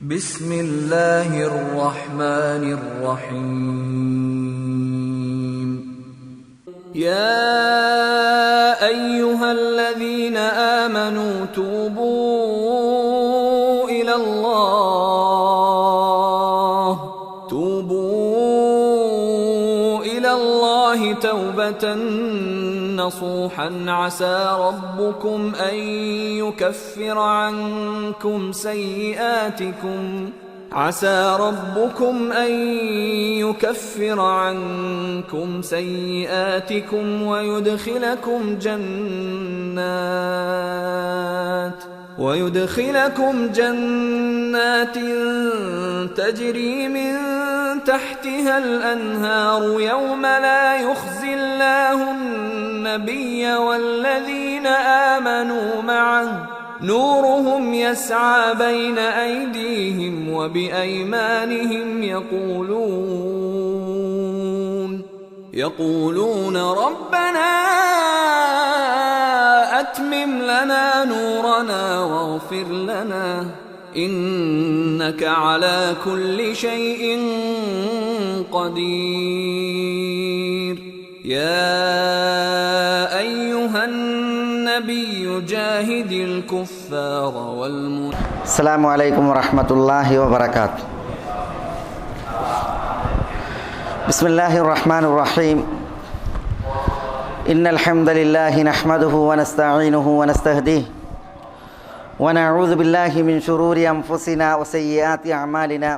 بسم الله الرحمن الرحيم يا أيها الذين آمنوا توبوا إلى الله توبة نصوحا عسى ربكم أن يكفر عنكم سيئاتكم ويدخلكم جنات تجري من تحتها الأنهار يوم لا يخزي الله النبي والذين آمنوا معه نورهم يسعى بين أيديهم وبأيمانهم يقولون ربنا أتمم لنا نورنا واغفر لنا إنك على كل شيء قدير يا أيها النبي جاهد الكفار والمنافقين. السلام عليكم ورحمة الله وبركاته. بسم الله الرحمن الرحيم. إن الحمد لله نحمده ونستعينه ونستهديه ونعوذ بالله من شرور أنفسنا وسيئات أعمالنا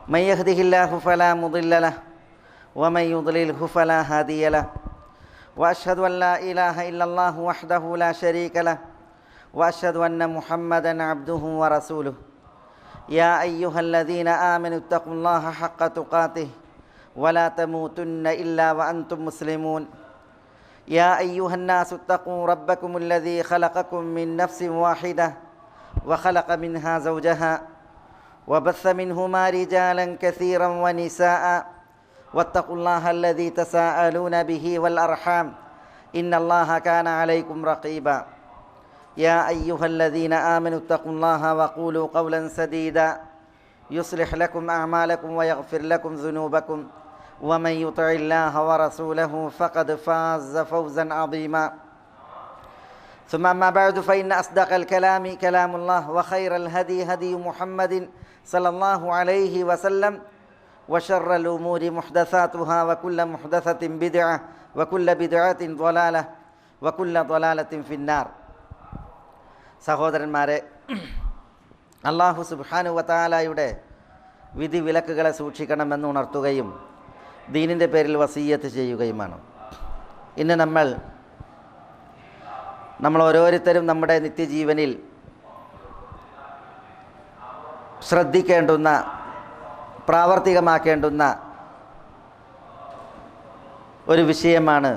من يهده الله فلا مضل له ومن يضلله فلا هادي له وأشهد أن لا إله إلا الله وحده لا شريك له وأشهد أن محمدا عبده ورسوله. يا أيها الذين آمنوا اتقوا الله حق تقاته ولا تموتن إلا وأنتم مسلمون. يا أيها الناس اتقوا ربكم الذي خلقكم من نفس واحدة وخلق منها زوجها وبث منهما رجالا كثيرا ونساء واتقوا الله الذي تساءلون به والأرحام إن الله كان عليكم رقيبا. يا أيها الذين آمنوا اتقوا الله وقولوا قولا سديدا يصلح لكم أعمالكم ويغفر لكم ذنوبكم ومن يطع الله ورسوله فقد فاز فوزا عظيما. ثم أما بعد فإن أصدق الكلام كلام الله وخير الهدي هدي محمد صلى الله عليه وسلم وشر الأمور محدثاتها وكل محدثة بدعة وكل بدعة ضلالة وكل ضلالة في النار. സഹോദരന്മാരെ, അല്ലാഹു സുബ്ഹാനഹു വ തആലയുടെ വിധി വിലക്കുകളെ സൂക്ഷിക്കണമെന്ന് ഉണർത്തുകയും ദീനിൻ്റെ പേരിൽ വസിയ്യത്ത് ചെയ്യുകയുമാണ്. ഇന്ന് നമ്മൾ ഓരോരുത്തരും നമ്മുടെ നിത്യജീവനിൽ ശ്രദ്ധിക്കേണ്ടുന്ന, പ്രാവർത്തികമാക്കേണ്ടുന്ന ഒരു വിഷയമാണ്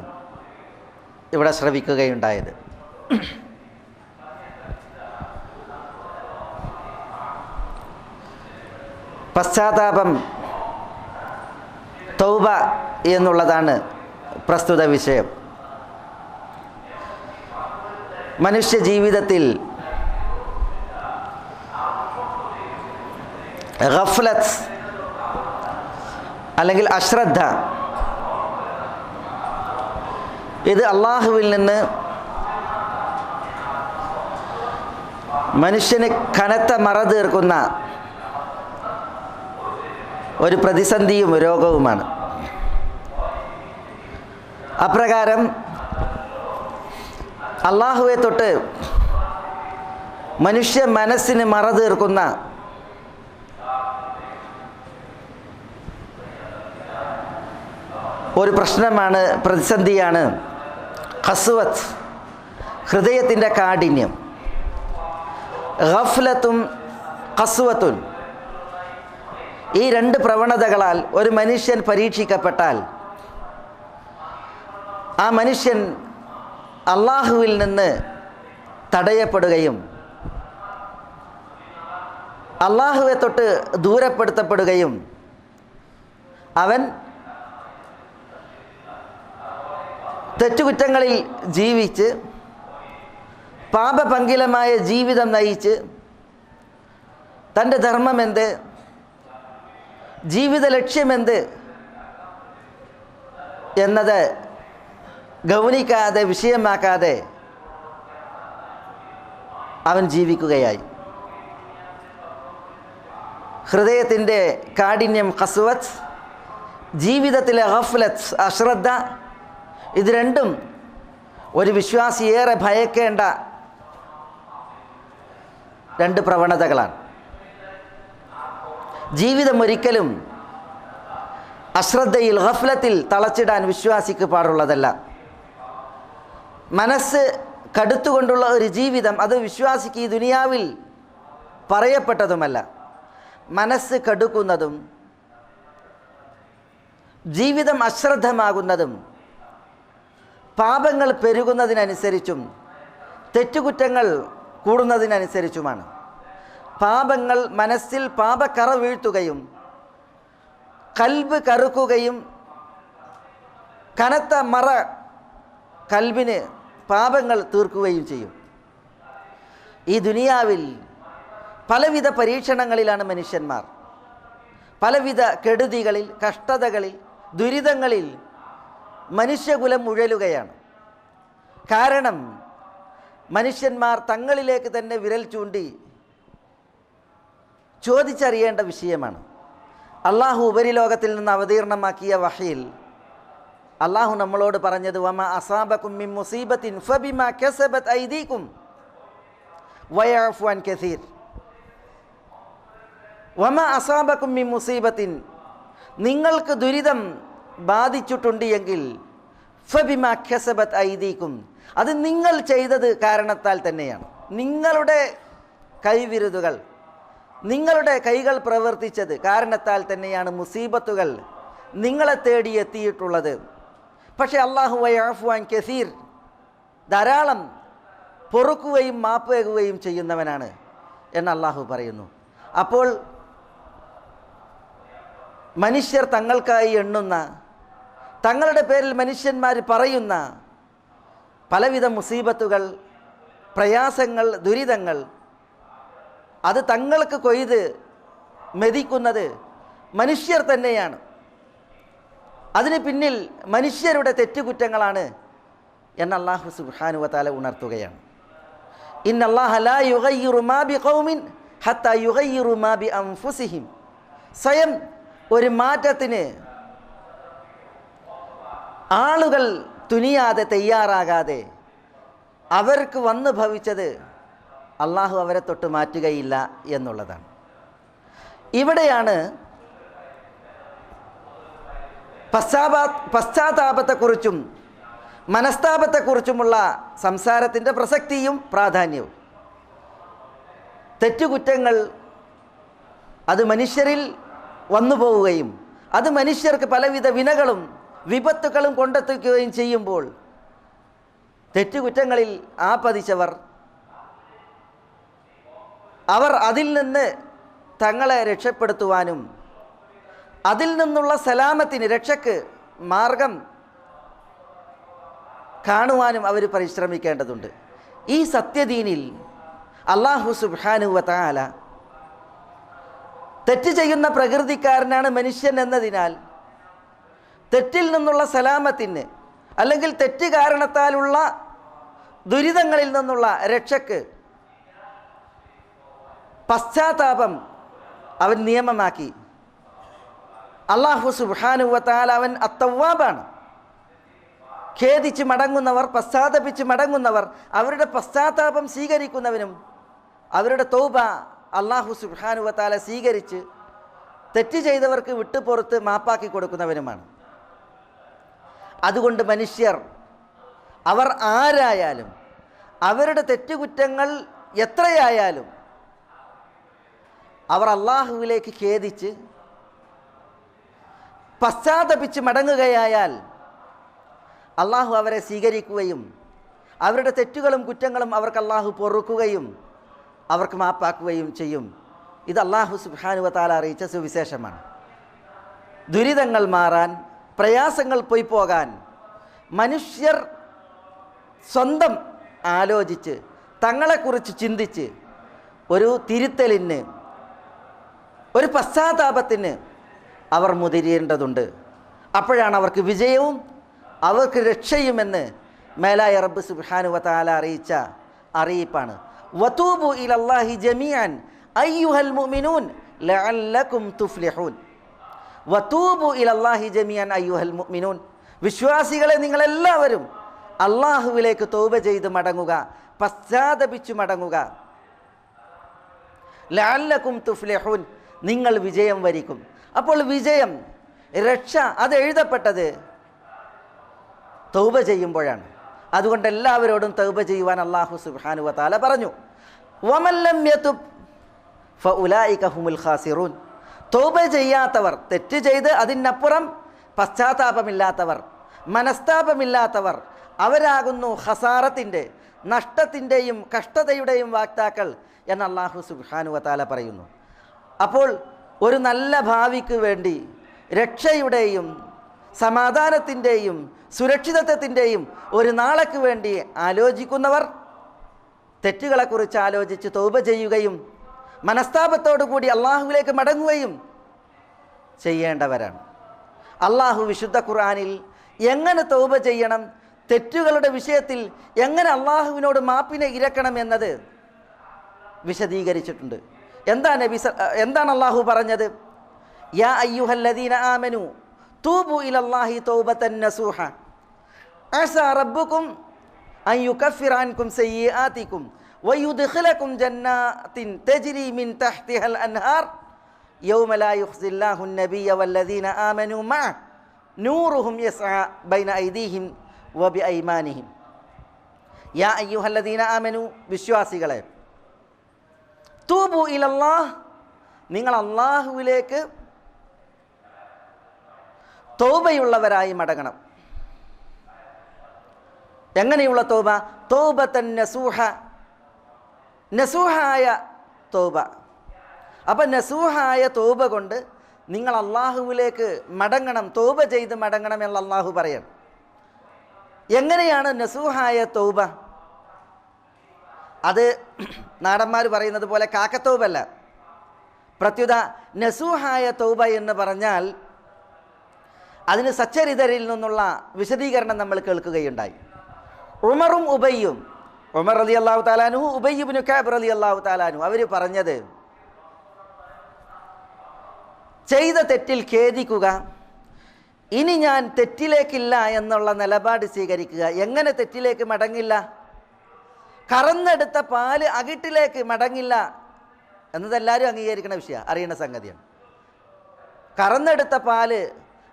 ഇവിടെ ശ്രവിക്കുകയുണ്ടായത്. പശ്ചാത്താപം, തൗബ എന്നുള്ളതാണ് പ്രസ്തുത വിഷയം. മനുഷ്യ ജീവിതത്തിൽ ഗഫ്ലത്ത് അല്ലെങ്കിൽ അശ്രദ്ധ, ഇത് അള്ളാഹുവിൽ നിന്ന് മനുഷ്യന് കനത്ത മറ തീർക്കുന്ന ഒരു പ്രതിസന്ധിയും രോഗവുമാണ്. അപ്രകാരം അള്ളാഹുവെ തൊട്ട് മനുഷ്യ മനസ്സിന് മറ തീർക്കുന്ന ഒരു പ്രശ്നമാണ്, പ്രതിസന്ധിയാണ് ഖസ്വത്ത്, ഹൃദയത്തിൻ്റെ കാഠിന്യം. ഗഫ്ലത്തും ഖസ്വത്തുൻ, ഈ രണ്ട് പ്രവണതകളാൽ ഒരു മനുഷ്യൻ പരീക്ഷിക്കപ്പെട്ടാൽ ആ മനുഷ്യൻ അള്ളാഹുവിൽ നിന്ന് തടയപ്പെടുകയും അള്ളാഹുവെ തൊട്ട് ദൂരപ്പെടുത്തപ്പെടുകയും അവൻ തെറ്റുകുറ്റങ്ങളിൽ ജീവിച്ച് പാപപങ്കിലമായ ജീവിതം നയിച്ച് തൻ്റെ ധർമ്മമെന്ത്, ജീവിത ലക്ഷ്യമെന്ത് എന്നത് ഗൗനിക്കാതെ വിഷയമാക്കാതെ അവൻ ജീവിക്കുകയായി. ഹൃദയത്തിൻ്റെ കാഠിന്യം ഖസ്വത്ത്, ജീവിതത്തിലെ ഗഫ്ലത്ത് അശ്രദ്ധ, ഇത് രണ്ടും ഒരു വിശ്വാസി ഏറെ ഭയക്കേണ്ട രണ്ട് പ്രവണതകളാണ്. ജീവിതം ഒരിക്കലും അശ്രദ്ധയിൽ ഗഫ്ലത്തിൽ തളച്ചിടാൻ വിശ്വാസിക്ക് പാടുള്ളതല്ല. മനസ്സ് കടുത്തുകൊണ്ടുള്ള ഒരു ജീവിതം അത് വിശ്വാസിക്ക് ഈ ദുനിയാവിൽ പറയപ്പെട്ടതുമല്ല. മനസ്സ് കടുക്കുന്നതും ജീവിതം അശ്രദ്ധമാകുന്നതും പാപങ്ങൾ പെരുകുന്നതിനനുസരിച്ചും തെറ്റുകുറ്റങ്ങൾ കൂടുന്നതിനനുസരിച്ചുമാണ്. പാപങ്ങൾ മനസ്സിൽ പാപക്കറ വീഴ്ത്തുകയും കൽബ് കറുക്കുകയും കനത്ത മറ കൽബിന് പാപങ്ങൾ തീർക്കുകയും ചെയ്യും. ഈ ദുനിയാവിൽ പലവിധ പരീക്ഷണങ്ങളിലാണ് മനുഷ്യന്മാർ. പലവിധ കെടുതികളിൽ, കഷ്ടതകളിൽ, ദുരിതങ്ങളിൽ മനുഷ്യകുലം ഉഴലുകയാണ്. കാരണം മനുഷ്യന്മാർ തങ്ങളിലേക്ക് തന്നെ വിരൽ ചൂണ്ടി ചോദിച്ചറിയേണ്ട വിഷയമാണ്. അള്ളാഹു ഉപരിലോകത്തിൽ നിന്ന് അവതീർണമാക്കിയ വഹയിൽ അള്ളാഹു നമ്മളോട് പറഞ്ഞത് വമാ അസാബകും മിൻ മുസീബത്തിൻ ഫബിമാ കസബത് ഐദീകും വയഅഫു അൻ കസീർ. വമാ അസാബകും മിൻ മുസീബത്തിൻ, നിങ്ങൾക്ക് ദുരിതം ബാധിച്ചിട്ടുണ്ട് എങ്കിൽ ഫബിമാ കസബത് ഐദീകും, അത് നിങ്ങൾ ചെയ്തത് കാരണത്താൽ തന്നെയാണ്. നിങ്ങളുടെ കൈവിരുതുകൾ, നിങ്ങളുടെ കൈകൾ പ്രവർത്തിച്ചത് കാരണത്താൽ തന്നെയാണ് മുസീബത്തുകൾ നിങ്ങളെ തേടി എത്തിയിട്ടുള്ളത്. പക്ഷേ അല്ലാഹു വയഅഫു അൻ കസീർ, ധാരാളം പൊറുക്കുകയും മാപ്പേകുകയും ചെയ്യുന്നവനാണ് എന്ന് അല്ലാഹു പറയുന്നു. അപ്പോൾ മനുഷ്യർ തങ്ങൾക്കായി എണ്ണുന്ന, തങ്ങളുടെ പേരിൽ മനുഷ്യന്മാർ പറയുന്ന പലവിധ മുസീബത്തുകൾ, പ്രയാസങ്ങൾ, ദുരിതങ്ങൾ, അത് തങ്ങൾക്ക് കൊയ്ത് മെതിക്കുന്നത് മനുഷ്യർ തന്നെയാണ്. അതിന് പിന്നിൽ മനുഷ്യരുടെ തെറ്റുകുറ്റങ്ങളാണ് എന്ന് അല്ലാഹു സുബ്ഹാനഹു വ തആല ഉണർത്തുകയാണ്. ഇന്നല്ലാഹ ലാ യുഗയ്യിറു മാ ബിഖൗമിൻ ഹത്താ യുഗയ്യിറു മാ ബി അൻഫുസിഹിം. സ്വയം ഒരു മാറ്റത്തിന് ആളുകൾ തുനിയാതെ തയ്യാറാകാതെ അവർക്ക് വന്നു ഭവിച്ചത് അള്ളാഹു അവരെ തൊട്ട് മാറ്റുകയില്ല എന്നുള്ളതാണ്. ഇവിടെയാണ് പശ്ചാത്താപത്തെക്കുറിച്ചും മനസ്താപത്തെക്കുറിച്ചുമുള്ള സംസാരത്തിൻ്റെ പ്രസക്തിയും പ്രാധാന്യവും. തെറ്റുകുറ്റങ്ങൾ അത് മനുഷ്യരിൽ വന്നു പോവുകയും അത് മനുഷ്യർക്ക് പലവിധ വിനകളും വിപത്തുക്കളും കൊണ്ടെത്തിക്കുകയും ചെയ്യുമ്പോൾ തെറ്റുകുറ്റങ്ങളിൽ ആപതിച്ചവർ അവർ അതിൽ നിന്ന് തങ്ങളെ രക്ഷപ്പെടുത്തുവാനും അതിൽ നിന്നുള്ള സലാമത്തിന്, രക്ഷയ്ക്ക് മാർഗം കാണുവാനും അവർ പരിശ്രമിക്കേണ്ടതുണ്ട്. ഈ സത്യദീനിൽ അല്ലാഹു സുബ്ഹാനഹു വ തആല തെറ്റ് ചെയ്യുന്ന പ്രകൃതിക്കാരനാണ് മനുഷ്യൻ എന്നതിനാൽ തെറ്റിൽ നിന്നുള്ള സലാമത്തിന്, അല്ലെങ്കിൽ തെറ്റ് കാരണത്താലുള്ള ദുരിതങ്ങളിൽ നിന്നുള്ള രക്ഷയ്ക്ക് പശ്ചാത്താപം അവൻ നിയമമാക്കി. അല്ലാഹു സുബ്ഹാനഹു വ തആല അവൻ അത്തവ്വാബാണ്. ഖേദിച്ച് മടങ്ങുന്നവർ, പശ്ചാത്തപിച്ച് മടങ്ങുന്നവർ, അവരുടെ പശ്ചാത്താപം സ്വീകരിക്കുന്നവനും അവരുടെ തൗബ അല്ലാഹു സുബ്ഹാനഹു വ തആല സ്വീകരിച്ച് തെറ്റ് ചെയ്തവർക്ക് വിട്ടുപുറത്ത് മാപ്പാക്കി കൊടുക്കുന്നവനുമാണ്. അതുകൊണ്ട് മനുഷ്യർ അവർ ആരായാലും അവരുടെ തെറ്റുകുറ്റങ്ങൾ എത്രയായാലും അവർ അല്ലാഹുവിലേക്ക് ഖേദിച്ച് പശ്ചാത്തപിച്ച് മടങ്ങുകയായാൽ അല്ലാഹു അവരെ സ്വീകരിക്കുകയും അവരുടെ തെറ്റുകളും കുറ്റങ്ങളും അവർക്ക് അല്ലാഹു പൊറുക്കുകയും അവർക്ക് മാപ്പാക്കുകയും ചെയ്യും. ഇത് അല്ലാഹു സുബ്ഹാനഹു വ തആല അറിയിച്ച സുവിശേഷമാണ്. ദുരിതങ്ങൾ മാറാൻ, പ്രയാസങ്ങൾ പോയി പോകാൻ മനുഷ്യർ സ്വന്തം ആലോചിച്ച് തങ്ങളെക്കുറിച്ച് ചിന്തിച്ച് ഒരു തിരുത്തലിന്, ഒരു പശ്ചാത്താപത്തിന് അവർ മുതിരേണ്ടതുണ്ട്. അപ്പോഴാണ് അവർക്ക് വിജയവും അവർക്ക് രക്ഷയുമെന്ന് മേലായ റബ്ബ് സുബ്ഹാനഹു വ തആല അറിയിച്ച അറിയിപ്പാണ്. വതൂബു ഇലല്ലാഹി ജമീഅൻ അയ്യുഹൽ മുഅ്മിനൂൻ ലഅല്ലകും തുഫ്ലിഹൂൻ. വതൂബു ഇലല്ലാഹി ജമീഅൻ അയ്യുഹൽ മുഅ്മിനൂൻ, വിശ്വാസികളെ നിങ്ങളെല്ലാവരും അള്ളാഹുവിലേക്ക് തൗബ ചെയ്ത് മടങ്ങുക, പശ്ചാത്തപിച്ചു മടങ്ങുക. ലഅല്ലകും തുഫ്ലിഹൂൻ, നിങ്ങൾ വിജയം വരിക്കും. അപ്പോൾ വിജയം, രക്ഷ അത് എഴുതപ്പെട്ടത് തൗബ ചെയ്യുമ്പോഴാണ്. അതുകൊണ്ട് എല്ലാവരോടും തൗബ ചെയ്യുവാൻ അല്ലാഹു സുബ്ഹാനഹു വ തആല പറഞ്ഞു. വമൻ ലം യതുബ് ഫഉലൈക ഹുമുൽ ഖാസിറൂൻ. തൗബ ചെയ്യാത്തവർ, തെറ്റ് ചെയ്ത് അതിനപ്പുറം പശ്ചാത്താപമില്ലാത്തവർ, മനസ്താപമില്ലാത്തവർ, അവരാകുന്നു ഖസാറത്തിൻ്റെ, നഷ്ടത്തിൻ്റെയും കഷ്ടതയുടെയും വാക്താക്കൾ എന്ന് അല്ലാഹു സുബ്ഹാനഹു വ തആല പറയുന്നു. അപ്പോൾ ഒരു നല്ല ഭാവിക്ക് വേണ്ടി രക്ഷയുടെയും സമാധാനത്തിൻ്റെയും സുരക്ഷിതത്വത്തിൻ്റെയും ഒരു നാളേക്ക് വേണ്ടി ആലോചിക്കുന്നവർ തെറ്റുകളെക്കുറിച്ച് ആലോചിച്ച് തൗബ ചെയ്യുകയും മനസ്താപത്തോടു കൂടി അള്ളാഹുവിലേക്ക് മടങ്ങുകയും ചെയ്യേണ്ടവരാണ്. അള്ളാഹു വിശുദ്ധ ഖുർആനിൽ എങ്ങനെ തൗബ ചെയ്യണം, തെറ്റുകളുടെ വിഷയത്തിൽ എങ്ങനെ അള്ളാഹുവിനോട് മാപ്പിനെ ഇരക്കണം എന്നത് വിശദീകരിച്ചിട്ടുണ്ട്. എന്താണ് അള്ളാഹു പറഞ്ഞത്? യാ അയ്യുഹല്ലദീന ആമനു തൂബു ഇലല്ലാഹി തൗബതൻ നസൂഹ അസാ റബ്ബുക്കും അൻ യുകഫിറ അൻകും സയ്യിആതികും വയുദ്ഖിലകും ജന്നാത്തിൻ തജ്രി മിൻ തഹ്തിഹൽ അൻഹാർ യൗമ ലാ യുഖ്സില്ലാഹു നബിയ്യ വല്ലദീന ആമനു മഅ നൂറുഹും യസ്ആ ബൈന ഐദീഹിം വബിഐമാനിഹിം. യാ അയ്യുഹല്ലദീന ആമനു, വിശ്വാസികളെ, തൂബു ഇലല്ലാഹ്, നിങ്ങൾ അള്ളാഹുവിലേക്ക് തൗബയുള്ളവരായി മടങ്ങണം. എങ്ങനെയുള്ള തൗബ? തൗബതൻ നസൂഹ, നസൂഹായ തൗബ. അപ്പം നസൂഹായ തൗബ കൊണ്ട് നിങ്ങൾ അള്ളാഹുവിലേക്ക് മടങ്ങണം, തൗബ ചെയ്ത് മടങ്ങണം എന്ന് അള്ളാഹു പറയണം. എങ്ങനെയാണ് നസൂഹായ തൗബ? അത് നാടന്മാർ പറയുന്നത് പോലെ കാക്കത്തൗബല്ല. പ്രത്യുത നസൂഹായ തൗബ എന്ന് പറഞ്ഞാൽ അതിന് സച്ചരിതരിൽ നിന്നുള്ള വിശദീകരണം നമ്മൾ കേൾക്കുകയുണ്ടായി. ഉമറും ഉബയ്യും, ഉമർ റളിയല്ലാഹു തആല അൻഹു, ഉബയ്യ് ഇബ്നു കഅബ് റളിയല്ലാഹു തആല അൻഹു, അവർ പറഞ്ഞത് ചെയ്ത തെറ്റിൽ ഖേദിക്കുക, ഇനി ഞാൻ തെറ്റിലേക്കില്ല എന്നുള്ള നിലപാട് സ്വീകരിക്കുക. എങ്ങനെ തെറ്റിലേക്ക് മടങ്ങില്ല? കറന്നെടുത്ത പാല് അകിട്ടിലേക്ക് മടങ്ങില്ല എന്നതെല്ലാവരും അംഗീകരിക്കുന്ന വിഷയമാണ്, അറിയുന്ന സംഗതിയാണ്. കറന്നെടുത്ത പാല്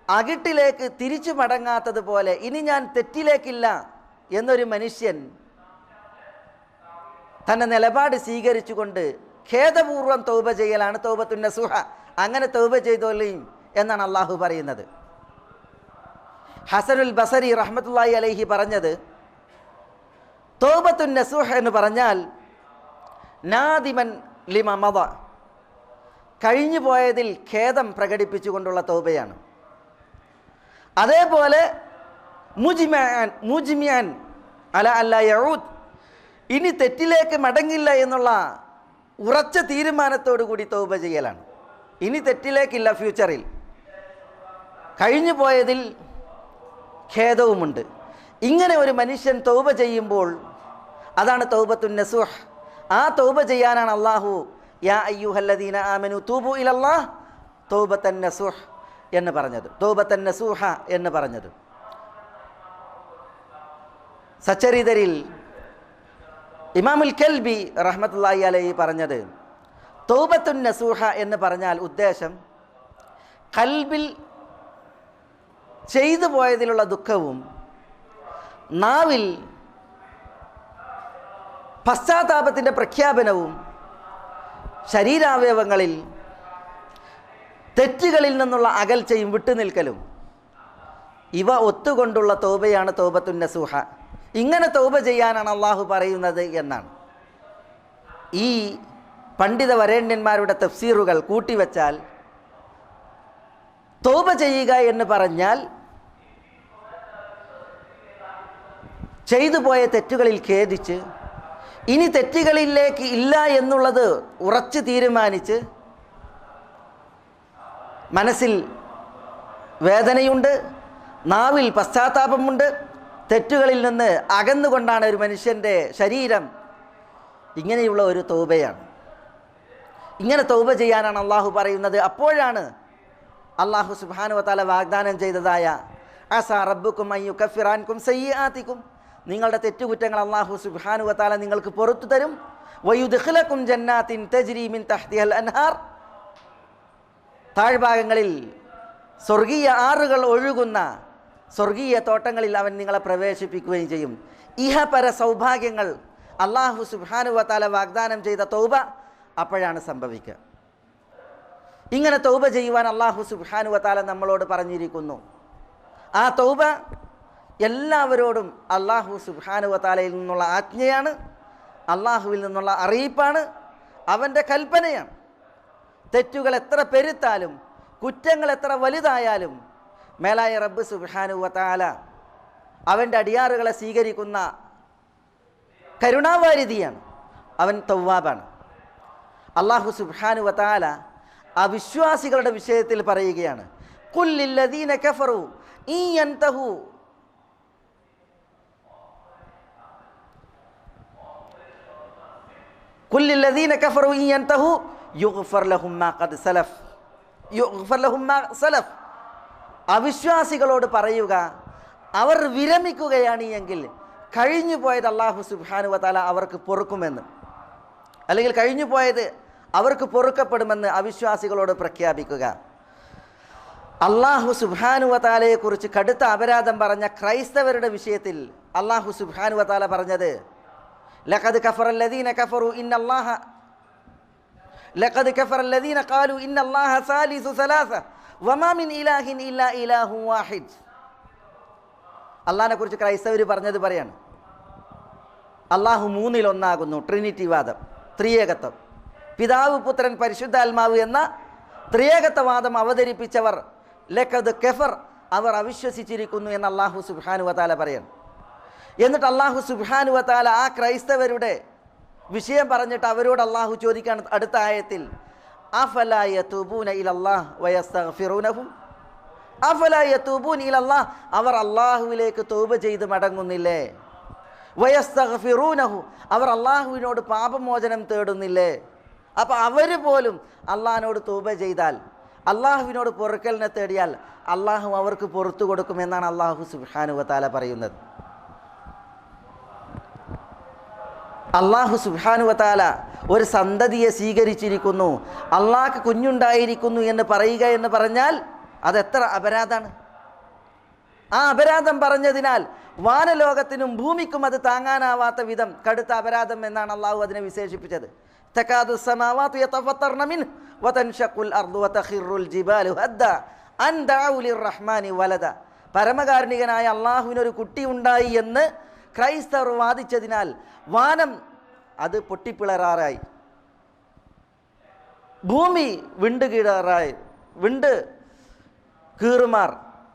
അകിട്ടിലേക്ക് തിരിച്ചു മടങ്ങാത്തതുപോലെ ഇനി ഞാൻ തെറ്റിലേക്കില്ല എന്നൊരു മനുഷ്യൻ തൻ്റെ നിലപാട് സ്വീകരിച്ചുകൊണ്ട് ഖേദപൂർവ്വം തൗബ ചെയ്യലാണ് തൗബത്തുൻ നസൂഹ. അങ്ങനെ തൗബ ചെയ്തോളീം എന്നാണ് അള്ളാഹു പറയുന്നത്. ഹസനുൽ ബസരി റഹ്മത്തുള്ളാഹി അലൈഹി പറഞ്ഞത്, തൗബത്തുൻ നസൂഹ എന്ന് പറഞ്ഞാൽ നാദിമൻ ലിമ മദ, കഴിഞ്ഞു പോയതിൽ ഖേദം പ്രകടിപ്പിച്ചുകൊണ്ടുള്ള തൗബയാണ്. അതേപോലെ മുജ്മിഅൻ അല അല്ലാ യഊദ്, ഇനി തെറ്റിലേക്ക് മടങ്ങില്ല എന്നുള്ള ഉറച്ച തീരുമാനത്തോടു കൂടി തൗബ ചെയ്യലാണ്. ഇനി തെറ്റിലേക്കില്ല ഫ്യൂച്ചറിൽ, കഴിഞ്ഞു പോയതിൽ ഖേദവുമുണ്ട്. ഇങ്ങനെ ഒരു മനുഷ്യൻ തൗബ ചെയ്യുമ്പോൾ അതാണ് തൗബത്തുൻ നസൂഹ്. ആ തൗബ ചെയ്യാനാണ് അല്ലാഹു യാ അയ്യുഹല്ലദീന ആമനു തൂബു ഇലല്ലാഹ് തൗബത്തൻ നസൂഹ് എന്ന് പറഞ്ഞത്, തൗബത്തൻ നസൂഹ എന്ന് പറഞ്ഞത്. സച്ചരിതരിൽ ഇമാമുൽ കൽബി റഹ്മത്തുള്ളാഹി അലൈഹി പറഞ്ഞത്, തൗബത്തുൻ നസൂഹ എന്ന് പറഞ്ഞാൽ ഉദ്ദേശം കൽബിൽ ചെയ്തു പോയതിലുള്ള ദുഃഖവും നാവിൽ പശ്ചാത്താപത്തിൻ്റെ പ്രഖ്യാപനവും ശരീരാവയവങ്ങളിൽ തെറ്റുകളിൽ നിന്നുള്ള അകൽച്ചയും വിട്ടുനിൽക്കലും, ഇവ ഒത്തുകൊണ്ടുള്ള തൗബയാണ് തൗബത്തുൻ നസൂഹ. ഇങ്ങനെ തൗബ ചെയ്യാനാണ് അള്ളാഹു പറയുന്നത് എന്നാണ്. ഈ പണ്ഡിത വരേണ്യന്മാരുടെ തഫ്സീറുകൾ കൂട്ടിവെച്ചാൽ തൗബ ചെയ്യുക എന്ന് പറഞ്ഞാൽ ചെയ്തു പോയ തെറ്റുകളിൽ ഖേദിച്ച് ഇനി തെറ്റുകളിലേക്ക് ഇല്ല എന്നുള്ളത് ഉറച്ചു തീരുമാനിച്ച് മനസ്സിൽ വേദനയുണ്ട്, നാവിൽ പശ്ചാത്താപമുണ്ട്. തെറ്റുകളിൽ നിന്ന് അകന്നുകൊണ്ടാണ് ഒരു മനുഷ്യൻ്റെ ശരീരം. ഇങ്ങനെയുള്ള ഒരു തൗബയാണ്. ഇങ്ങനെ തൗബ ചെയ്യാനാണ് അള്ളാഹു പറയുന്നത്. അപ്പോഴാണ് അള്ളാഹു സുബ്ഹാനഹു വ തആല വാഗ്ദാനം ചെയ്തതായ അസാ റബ്ബുക്കും അൻ യുകഫിറ അൻകും സയ്യിആതികും, നിങ്ങളുടെ തെറ്റുകുറ്റങ്ങൾ അള്ളാഹു സുബ്ഹാനഹു വ തആല നിങ്ങൾക്ക് പുറത്തു തരും. വയുദ്ഖിലകും ജന്നാത്തിൻ തജ്രി മിൻ തഹ്തിഹൽ അൻഹാർ, താഴ്ഭാഗങ്ങളിൽ സ്വർഗീയ ആറുകൾ ഒഴുകുന്ന സ്വർഗീയ തോട്ടങ്ങളിൽ അവൻ നിങ്ങളെ പ്രവേശിപ്പിക്കുകയും ചെയ്യും. ഇഹപര സൗഭാഗ്യങ്ങൾ അള്ളാഹു സുബ്ഹാനഹു വ തആല വാഗ്ദാനം ചെയ്ത തൗബ അപ്പോഴാണ് സംഭവിക്കുക. ഇങ്ങനെ തൗബ ചെയ്യുവാൻ അള്ളാഹു സുബ്ഹാനഹു വ തആല നമ്മളോട് പറഞ്ഞിരിക്കുന്നു. ആ തൗബ എല്ലാവരോടും അള്ളാഹു സുബ്ഹാനഹു വ തആലയിൽ നിന്നുള്ള ആജ്ഞയാണ്, അള്ളാഹുവിൽ നിന്നുള്ള അറിയിപ്പാണ്, അവൻ്റെ കൽപ്പനയാണ്. തെറ്റുകൾ എത്ര പെരുത്താലും കുറ്റങ്ങൾ എത്ര വലുതായാലും മേലായ റബ്ബ് സുബ്ഹാനഹു വ തആല അവൻ്റെ അടിയാറുകളെ സ്വീകരിക്കുന്ന കരുണാവാരിധിയാണ്. അവൻ തവ്വാബാണ്. അള്ളാഹു സുബ്ഹാനഹു വ തആല അവിശ്വാസികളുടെ വിഷയത്തിൽ പറയുകയാണ്, ഖുൽ ലില്ലദീന കഫറു ഇൻ യൻതഹു ഖുൽ ലില്ലദീന കഫറു ഇൻ യൻതഹു യുഗ്ഫർ ലഹും മാ ഖദ് സലഫ് യുഗ്ഫർ ലഹും മാ സലഫ്. അവിശ്വാസികളോട് പറയുക, അവർ വിരമിക്കുകയാണ് എങ്കിൽ കഴിഞ്ഞു പോയത് അള്ളാഹു സുബ്ഹാനഹു വ തആല അവർക്ക് പൊറുക്കുമെന്ന്, അല്ലെങ്കിൽ കഴിഞ്ഞു പോയത് അവർക്ക് പൊറുക്കപ്പെടുമെന്ന് അവിശ്വാസികളോട് പ്രഖ്യാപിക്കുക. അള്ളാഹു സുബ്ഹാനഹു വ തആലയെക്കുറിച്ച് കടുത്ത അപരാധം പറഞ്ഞ ക്രൈസ്തവരുടെ വിഷയത്തിൽ അള്ളാഹു സുബ്ഹാനഹു വ തആല പറഞ്ഞത്, ലഖദ് കഫറല്ലദീന കഫറു ഇന്നല്ലാഹ ലഖദ് കഫറല്ലദീന ഖാലു ഇന്നല്ലാഹ സാലിസു സലാസ വമാ മിൻ ഇലാഹിൻ ഇല്ലാ ഇലാഹു വാഹിദ്. അള്ളാഹിനെ കുറിച്ച് ക്രൈസ്തവർ പറഞ്ഞത് പറയാണ്, അള്ളാഹു മൂന്നിലൊന്നാകുന്നു. ട്രിനിറ്റി വാദം, ത്രിയേകത്വം, പിതാവ് പുത്രൻ പരിശുദ്ധാത്മാവ് എന്ന ത്രിയേകത്വവാദം അവതരിപ്പിച്ചവർ ലഖദ് കഫർ, അവർ അവിശ്വസിച്ചിരിക്കുന്നു എന്ന് അള്ളാഹു സുബ്ഹാനഹു വ തആല പറയാണ്. എന്നിട്ട് അള്ളാഹു സുബ്ഹാനഹു വ തആല ആ ക്രൈസ്തവരുടെ വിഷയം പറഞ്ഞിട്ട് അവരോട് അള്ളാഹു ചോദിക്കാൻ അടുത്ത ആയത്തിൽ, അഫലാ യതൂബൂന ഇലല്ലാഹ് വയസ്തഗ്ഫിറൂനഹു, അഫലാ യതൂബൂന ഇലല്ലാഹ്, അവർ അള്ളാഹുവിലേക്ക് തൗബ ചെയ്ത് മടങ്ങുന്നില്ലേ? വയസ്തഗ്ഫിറൂനഹു, അവർ അള്ളാഹുവിനോട് പാപമോചനം തേടുന്നില്ലേ? അപ്പോൾ അവർ പോലും അള്ളാഹിനോട് തൗബ ചെയ്താൽ, അള്ളാഹുവിനോട് പൊറുക്കലിനെ തേടിയാൽ അള്ളാഹു അവർക്ക് പുറത്തു കൊടുക്കുമെന്നാണ് അള്ളാഹു സുബ്ഹാനഹു വ തആല പറയുന്നത്. അള്ളാഹു സുബ്ഹാനഹു വ തആല ഒരു സന്തതിയെ സ്വീകരിച്ചിരിക്കുന്നു, അള്ളാഹ്ക്ക് കുഞ്ഞുണ്ടായിരിക്കുന്നു എന്ന് പറയുക എന്ന് പറഞ്ഞാൽ അതെത്ര അപരാധമാണ്. ആ അപരാധം പറഞ്ഞതിനാൽ വാനലോകത്തിനും ഭൂമിക്കും അത് താങ്ങാനാവാത്ത വിധം കടുത്ത അപരാധം എന്നാണ് അള്ളാഹു അതിനെ വിശേഷിപ്പിച്ചത്. തകാദു സമാവാതു യതഫത്തർന മിൻഹു വതൻഷഖുൽ അർദു വതഖിറുൽ ജിബാലു ഹദ്ദ അൻ ദഅു ലിർറഹ്മാനി വലദ. പരമകാരുണികനായ അള്ളാഹുവിനൊരു കുട്ടി ഉണ്ടായി എന്ന് ക്രൈസ്തവർ വാദിച്ചതിനാൽ വാനം അത് പൊട്ടിപ്പിളറാറായി, ഭൂമി വിണ്ട് കീറാറായി, വിണ്ട് കീറുമാർ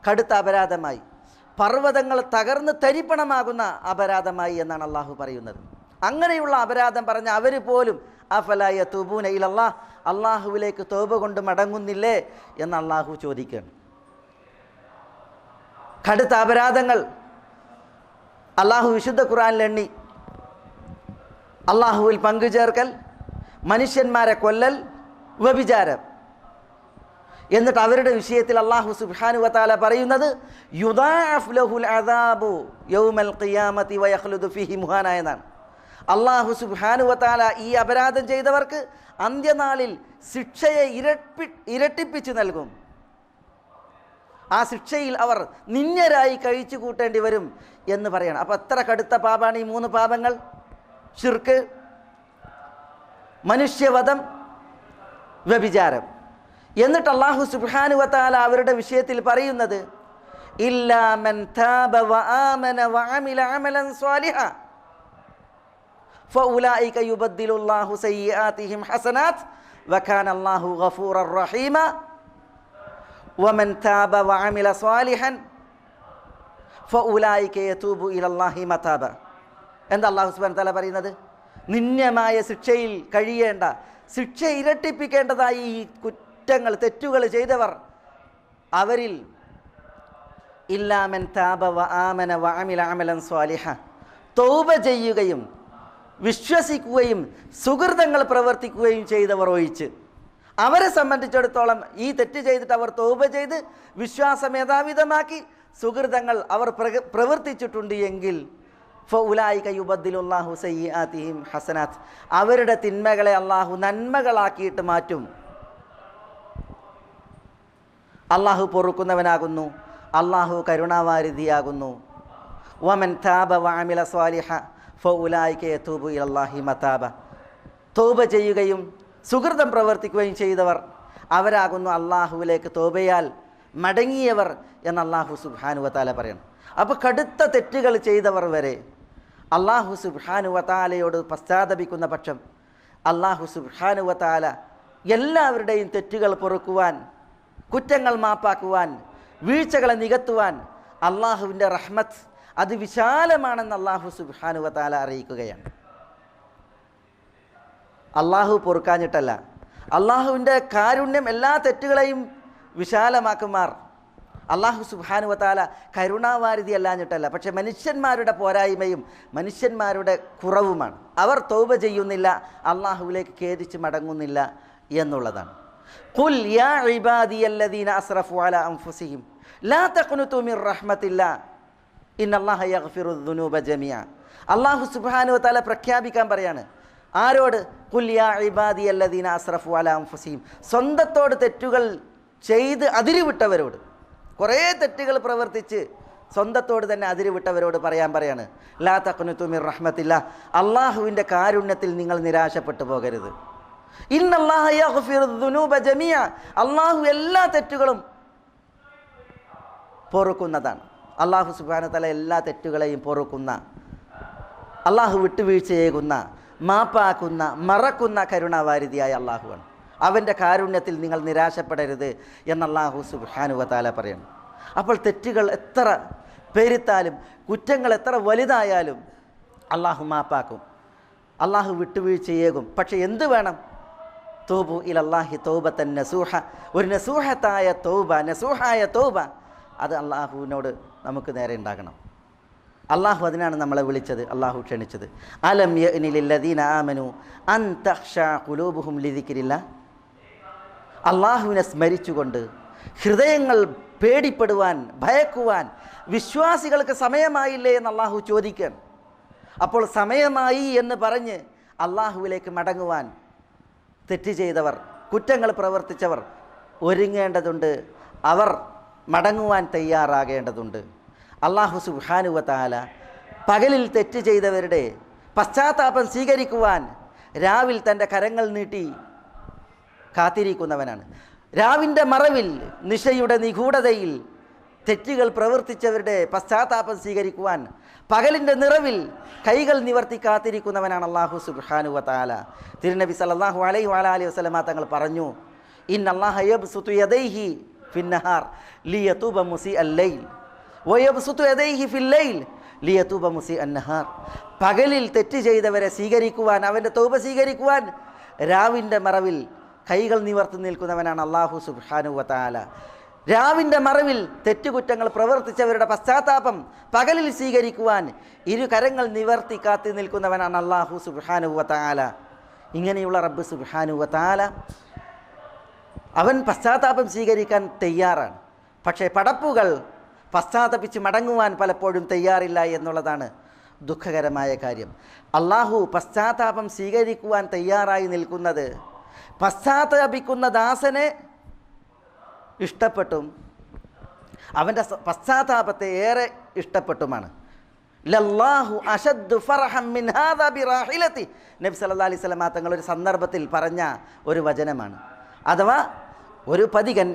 കടുത്ത അപരാധമായി, പർവ്വതങ്ങൾ തകർന്ന് തരിപ്പണമാകുന്ന അപരാധമായി എന്നാണ് അള്ളാഹു പറയുന്നത്. അങ്ങനെയുള്ള അപരാധം പറഞ്ഞ അവർ പോലും അഫലാ യതൂബൂന ഇലല്ലാഹ്, അള്ളാഹുവിലേക്ക് തൗബ കൊണ്ട് മടങ്ങുന്നില്ലേ എന്ന് അള്ളാഹു ചോദിക്കുകയാണ്. കടുത്ത അപരാധങ്ങൾ അള്ളാഹു വിശുദ്ധ ഖുർആനിൽ എണ്ണി. അള്ളാഹുവിൽ പങ്കുചേർക്കൽ, മനുഷ്യന്മാരെ കൊല്ലൽ, വ്യഭിചാരം. എന്നിട്ട് അവരുടെ വിഷയത്തിൽ അള്ളാഹു സുബ്ഹാനഹു വ തആല പറയുന്നത്, യുദാഅഫ് ലഹുൽ അദാബു യൗമൽ ഖിയാമത്തി വയഖ്ലുദു ഫീഹി മുഹാന എന്നാണ്. അള്ളാഹു സുബ്ഹാനഹു വ തആല ഈ അപരാധം ചെയ്തവർക്ക് അന്ത്യനാളിൽ ശിക്ഷയെ ഇരട്ടിപ്പിച്ച് നൽകും. ആ ശിക്ഷയിൽ അവർ നിന്യരായി കഴിച്ചു കൂട്ടേണ്ടി വരും എന്ന് പറയണം. അപ്പോൾ എത്ര കടുത്ത പാപമാണ് ഈ മൂന്ന് പാപങ്ങൾ? ശിർക്ക്, മനുഷ്യവധം, വ്യഭിചാരം. എന്നിട്ട് അല്ലാഹു സുബ്ഹാനഹു വ തആല അവരുടെ വിഷയത്തിൽ പറയുന്നത്, ഇല്ലാ മൻ താബ വആമന വഅമില അമലൻ സ്വാലിഹ ഫഉലൈക യുബദ്ദിലുല്ലാഹു സയ്യിആതിഹിം ഹസനാത് വകാന അല്ലാഹു ഗഫൂറർ റഹീമ വമൻ താബ വഅമില സ്വാലിഹൻ ഫഉലൈക യതൂബു ഇലല്ലാഹി മതാബ. എന്താ അല്ലാഹു സുബ്ഹാനഹു വ തആല പറയുന്നത്? നിന്യമായ ശിക്ഷയിൽ കഴിയേണ്ട, ശിക്ഷ ഇരട്ടിപ്പിക്കേണ്ടതായി ഈ കുറ്റങ്ങൾ, തെറ്റുകൾ ചെയ്തവർ അവരിൽ ഇല്ലാ മൻ താബ വ ആമന വ അമില അമലൻ സ്വാലിഹ, തൗബ ചെയ്യുകയും വിശ്വസിക്കുകയും സുഹൃതങ്ങൾ പ്രവർത്തിക്കുകയും ചെയ്തവർ ഒഴിച്ച്, അവരെ സംബന്ധിച്ചിടത്തോളം ഈ തെറ്റ് ചെയ്തിട്ട് അവർ തൗബ ചെയ്ത് വിശ്വാസമേധാവിധമാക്കി സുഹൃതങ്ങൾ അവർ പ്രവർത്തിച്ചിട്ടുണ്ട് എങ്കിൽ ഫഉലൈക യുബദ്ദിലുല്ലാഹു സയ്യിആതിഹിം ഹസനാത്ത്, അവരുടെ തിന്മകളെ അള്ളാഹു നന്മകളാക്കിയിട്ട് മാറ്റും. അള്ളാഹു പൊറുക്കുന്നവനാകുന്നു, അള്ളാഹു കരുണാവാരിധിയാകുന്നു. വമൻ താബ വഅമില സ്വാലിഹ ഫഉലൈക യതൂബു ഇലല്ലാഹി മതാബ, തൗബ ചെയ്യുകയും സുഹൃതം പ്രവർത്തിക്കുകയും ചെയ്തവർ അവരാകുന്നു അള്ളാഹുവിലേക്ക് തൗബയാൽ മടങ്ങിയവർ എന്ന് അള്ളാഹു സുബ്ഹാനഹു വ തആല പറയണം. അപ്പോൾ കടുത്ത തെറ്റുകൾ ചെയ്തവർ വരെ അള്ളാഹു സുബ്ഹാനഹു വ തആലയോട് പശ്ചാത്തപിക്കുന്ന പക്ഷം അള്ളാഹു സുബ്ഹാനഹു വ തആല എല്ലാവരുടെയും തെറ്റുകൾ പൊറുക്കുവാൻ, കുറ്റങ്ങൾ മാപ്പാക്കുവാൻ, വീഴ്ചകളെ നികത്തുവാൻ അള്ളാഹുവിൻ്റെ റഹ്മത്ത് അത് വിശാലമാണെന്ന് അള്ളാഹു സുബ്ഹാനഹു വ തആല അറിയിക്കുകയാണ്. അള്ളാഹു പൊറുക്കാഞ്ഞിട്ടല്ല, അള്ളാഹുവിൻ്റെ കാരുണ്യം എല്ലാ തെറ്റുകളെയും വിശാലമാക്കുമാർ. അള്ളാഹു സുബ്ഹാനഹു വ തആല കരുണാവാരിധി അല്ലാഞ്ഞിട്ടല്ല, പക്ഷെ മനുഷ്യന്മാരുടെ പോരായ്മയും മനുഷ്യന്മാരുടെ കുറവുമാണ്. അവർ തൗബ ചെയ്യുന്നില്ല, അള്ളാഹുവിലേക്ക് ഖേദിച്ച് മടങ്ങുന്നില്ല എന്നുള്ളതാണ്. ഖുൽ യാ ഇബാദിയല്ലദീന അസ്റഫു അലാ അൻഫുസിഹിം ലാ തഖ്നതു മിർ റഹ്മത്തില്ലാ ഇന്നല്ലാഹ യഗ്ഫിറുദ്ദുനൂബ ജമീഅ. അള്ളാഹു സുബ്ഹാനഹു വ തആല പ്രഖ്യാപിക്കാൻ പറയാണ്. ആരോട്? ഖുൽ യാ ഇബാദിയല്ലദീന അസ്റഫു അലാ അൻഫുസിഹിം, സ്വന്തത്തോട് തെറ്റുകൾ ചെയ്ത് അതിരുവിട്ടവരോട്, കുറേ തെറ്റുകൾ പ്രവർത്തിച്ച് സ്വന്തത്തോട് തന്നെ അതിരുവിട്ടവരോട് പറയാണ്, ലാ തഖ്നതു മിർ റഹ്മത്തില്ലാ, അള്ളാഹുവിൻ്റെ കാരുണ്യത്തിൽ നിങ്ങൾ നിരാശപ്പെട്ടു പോകരുത്. ഇന്നല്ലാഹ യഗ്ഫിറുദ്ദുനൂബ ജമീഅ, അള്ളാഹു എല്ലാ തെറ്റുകളും പൊറുക്കുന്നതാണ്. അള്ളാഹു സുബ്ഹാനഹു വ തആല എല്ലാ തെറ്റുകളെയും പൊറുക്കുന്ന, അള്ളാഹു വിട്ടുവീഴ്ചയേകുന്ന, മാപ്പാക്കുന്ന, മറക്കുന്ന കരുണാവാരിധിയായ അള്ളാഹുവാണ്. അവൻ്റെ കാരുണ്യത്തിൽ നിങ്ങൾ നിരാശപ്പെടരുത് എന്ന് അല്ലാഹു സുബ്ഹാനഹു വ തആല പറയുന്നു. അപ്പോൾ തെറ്റുകൾ എത്ര പെരുത്താലും കുറ്റങ്ങൾ എത്ര വലുതായാലും അള്ളാഹു മാപ്പാക്കും, അള്ളാഹു വിട്ടുവീഴ്ചയേകും. പക്ഷെ എന്ത് വേണം? തൗബു ഇലല്ലാഹി തൗബത്തൻ നസൂഹ, ഒരു നസൂഹത്തായ തൗബ, നസൂഹായ തൗബ അത് അള്ളാഹുവിനോട് നമുക്ക് നേരെ ഉണ്ടാകണം. അള്ളാഹു അതിനാണ് നമ്മളെ വിളിച്ചത്, അള്ളാഹു ക്ഷണിച്ചത്. അലം യഅ്നി ലില്ലദീന ആമനു അൻ തഖ്ശഅ ഖുലൂബുഹും ലിദിക്രില്ലാഹ്, അള്ളാഹുവിനെ സ്മരിച്ചുകൊണ്ട് ഹൃദയങ്ങൾ പേടിപ്പെടുവാൻ, ഭയക്കുവാൻ വിശ്വാസികൾക്ക് സമയമായില്ലേ എന്ന് അള്ളാഹു ചോദിക്കാൻ. അപ്പോൾ സമയമായി എന്ന് പറഞ്ഞ് അള്ളാഹുവിലേക്ക് മടങ്ങുവാൻ തെറ്റ് ചെയ്തവർ, കുറ്റങ്ങൾ പ്രവർത്തിച്ചവർ ഒരുങ്ങേണ്ടതുണ്ട്, അവർ മടങ്ങുവാൻ തയ്യാറാകേണ്ടതുണ്ട്. അള്ളാഹു സുബ്ഹാനഹു വ തആല പകലിൽ തെറ്റ് ചെയ്തവരുടെ പശ്ചാത്താപം സ്വീകരിക്കുവാൻ രാവിൽ തൻ്റെ കരങ്ങൾ നീട്ടി കാത്തിരിക്കുന്നവനാണ്. രാവിൻ്റെ മറവിൽ, നിശയുടെ നിഗൂഢതയിൽ തെറ്റുകൾ പ്രവർത്തിച്ചവരുടെ പശ്ചാത്താപം സ്വീകരിക്കുവാൻ പകലിൻ്റെ നിറവിൽ കൈകൾ നിവർത്തി കാത്തിരിക്കുന്നവനാണ് അള്ളാഹു സുബ്ഹാനഹു വ തആല. തിരുനബി സല്ലല്ലാഹു അലൈഹി വഅലിഹി വസല്ലമ തങ്ങൾ പറഞ്ഞു, ഇന്നല്ലാഹ യബ്സുതു യദൈഹി ഫിന്നഹാർ ലിയതൂബ മുസീഅൽ ലൈൽ വയബ്സുതു യദൈഹി ഫിൽ ലൈൽ ലിയതൂബ മുസീഅൻ നഹാർ. പകലിൽ തെറ്റ് ചെയ്തവരെ സ്വീകരിക്കുവാൻ, അവൻ്റെ തൗബ സ്വീകരിക്കുവാൻ രാവിൻ്റെ മറവിൽ കൈകൾ നിവർത്തി നിൽക്കുന്നവനാണ് അള്ളാഹു സുബ്ഹാനഹു വ തആല. രാവിൻ്റെ മറവിൽ തെറ്റുകുറ്റങ്ങൾ പ്രവർത്തിച്ചവരുടെ പശ്ചാത്താപം പകലിൽ സ്വീകരിക്കുവാൻ ഇരു കരങ്ങൾ നിവർത്തി കാത്തി നിൽക്കുന്നവനാണ് അള്ളാഹു സുബ്ഹാനഹു വ തആല. ഇങ്ങനെയുള്ള റബ്ബ് സുബ്ഹാനഹു വ തആല അവൻ പശ്ചാത്താപം സ്വീകരിക്കാൻ തയ്യാറാണ്. പക്ഷേ പടപ്പുകൾ പശ്ചാത്തപിച്ച് മടങ്ങുവാൻ പലപ്പോഴും തയ്യാറില്ല എന്നുള്ളതാണ് ദുഃഖകരമായ കാര്യം. അള്ളാഹു പശ്ചാത്താപം സ്വീകരിക്കുവാൻ തയ്യാറായി നിൽക്കുന്നത് പശ്ചാത്തപിക്കുന്ന ദാസനെ ഇഷ്ടപ്പെട്ടും അവൻ്റെ പശ്ചാത്താപത്തെ ഏറെ ഇഷ്ടപ്പെട്ടുമാണ്. ലല്ലാഹു അശദ്ദു ഫർഹം മിൻ ഹാദാ ബിറാഹിലതി, നബി സല്ലല്ലാഹു അലൈഹി വസല്ലം തങ്ങൾ ഒരു സന്ദർഭത്തിൽ പറഞ്ഞ ഒരു വചനമാണ്. അഥവാ ഒരു പതികൻ,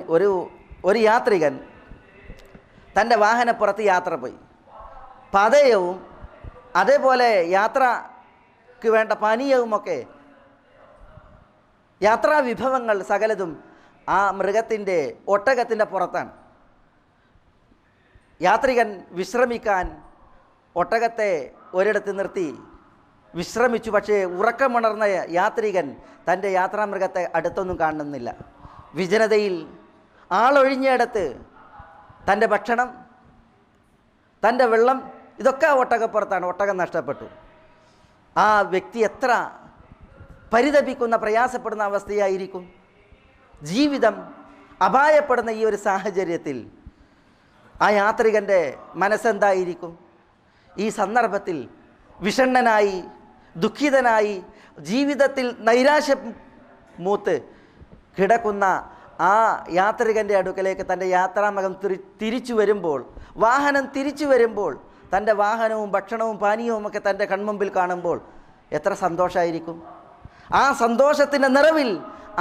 ഒരു യാത്രികൻ തൻ്റെ വാഹനപ്പുറത്ത് യാത്ര പോയി. പതയവും അതേപോലെ യാത്രക്ക് വേണ്ട പാനീയവുമൊക്കെ, യാത്രാ വിഭവങ്ങൾ സകലതും ആ മൃഗത്തിൻ്റെ, ഒട്ടകത്തിൻ്റെ പുറത്താണ്. യാത്രികൻ വിശ്രമിക്കാൻ ഒട്ടകത്തെ ഒരിടത്ത് നിർത്തി വിശ്രമിച്ചു. പക്ഷേ ഉറക്കമുണർന്ന യാത്രികൻ തൻ്റെ യാത്രാമൃഗത്തെ അടുത്തൊന്നും കാണുന്നില്ല. വിജനതയിൽ ആളൊഴിഞ്ഞിടത്ത് തൻ്റെ ഭക്ഷണം, തൻ്റെ വെള്ളം, ഇതൊക്കെ ഒട്ടകപ്പുറത്താണ്. ഒട്ടകം നഷ്ടപ്പെട്ടു. ആ വ്യക്തി എത്ര പരിതപിക്കുന്ന, പ്രയാസപ്പെടുന്ന അവസ്ഥയായിരിക്കും. ജീവിതം അപായപ്പെടുന്ന ഈ ഒരു സാഹചര്യത്തിൽ ആ യാത്രികൻ്റെ മനസ്സെന്തായിരിക്കും? ഈ സന്ദർഭത്തിൽ വിഷണ്ണനായി, ദുഃഖിതനായി, ജീവിതത്തിൽ നൈരാശ്യം മൂത്ത് കിടക്കുന്ന ആ യാത്രികൻ്റെ അടുക്കലേക്ക് തൻ്റെ യാത്രാമകം തിരിച്ചു വരുമ്പോൾ, വാഹനം തിരിച്ചു വരുമ്പോൾ, തൻ്റെ വാഹനവും ഭക്ഷണവും പാനീയവും ഒക്കെ തൻ്റെ കൺമുമ്പിൽ കാണുമ്പോൾ എത്ര സന്തോഷമായിരിക്കും. ആ സന്തോഷത്തിൻ്റെ നിറവിൽ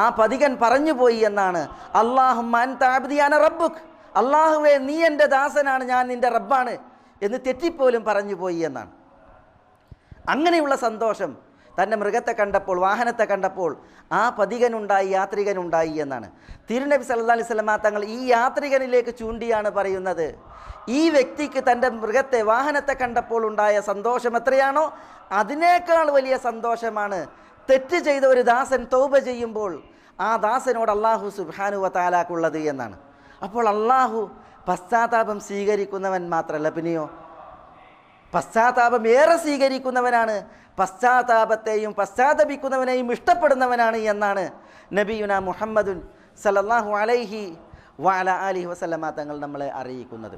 ആ പതികൻ പറഞ്ഞുപോയി എന്നാണ്, അല്ലാഹുമ്മ അൻത അബ്ദി അന റബ്ബുക്, അള്ളാഹുവേ നീ എൻ്റെ ദാസനാണ്, ഞാൻ നിൻ്റെ റബ്ബാണ് എന്ന് തെറ്റിപ്പോലും പറഞ്ഞുപോയി എന്നാണ്. അങ്ങനെയുള്ള സന്തോഷം തൻ്റെ മൃഗത്തെ കണ്ടപ്പോൾ, വാഹനത്തെ കണ്ടപ്പോൾ ആ പതികനുണ്ടായി, യാത്രികനുണ്ടായി എന്നാണ്. തിരുനബി സല്ലല്ലാഹു അലൈഹി വസല്ലമ തങ്ങൾ ഈ യാത്രികനിലേക്ക് ചൂണ്ടിയാണ് പറയുന്നത്, ഈ വ്യക്തിക്ക് തൻ്റെ മൃഗത്തെ, വാഹനത്തെ കണ്ടപ്പോൾ ഉണ്ടായ സന്തോഷം എത്രയാണോ അതിനേക്കാൾ വലിയ സന്തോഷമാണ് തെറ്റ് ചെയ്ത ഒരു ദാസൻ തൗബ ചെയ്യുമ്പോൾ ആ ദാസനോട് അല്ലാഹു സുബ്ഹാനഹു വ തആലക്കുള്ളത് എന്നാണ്. അപ്പോൾ അല്ലാഹു പശ്ചാത്താപം സ്വീകരിക്കുന്നവൻ മാത്രമല്ല, പിന്നെയോ പശ്ചാത്താപം ഏറെ സ്വീകരിക്കുന്നവനാണ്, പശ്ചാത്താപത്തെയും പശ്ചാത്തപിക്കുന്നവനെയും ഇഷ്ടപ്പെടുന്നവനാണ് എന്നാണ് നബിയുന മുഹമ്മദുൻ സല്ലല്ലാഹു അലൈഹി വഅലാ ആലിഹി വസല്ലമ തങ്ങൾ നമ്മളെ അറിയിക്കുന്നത്.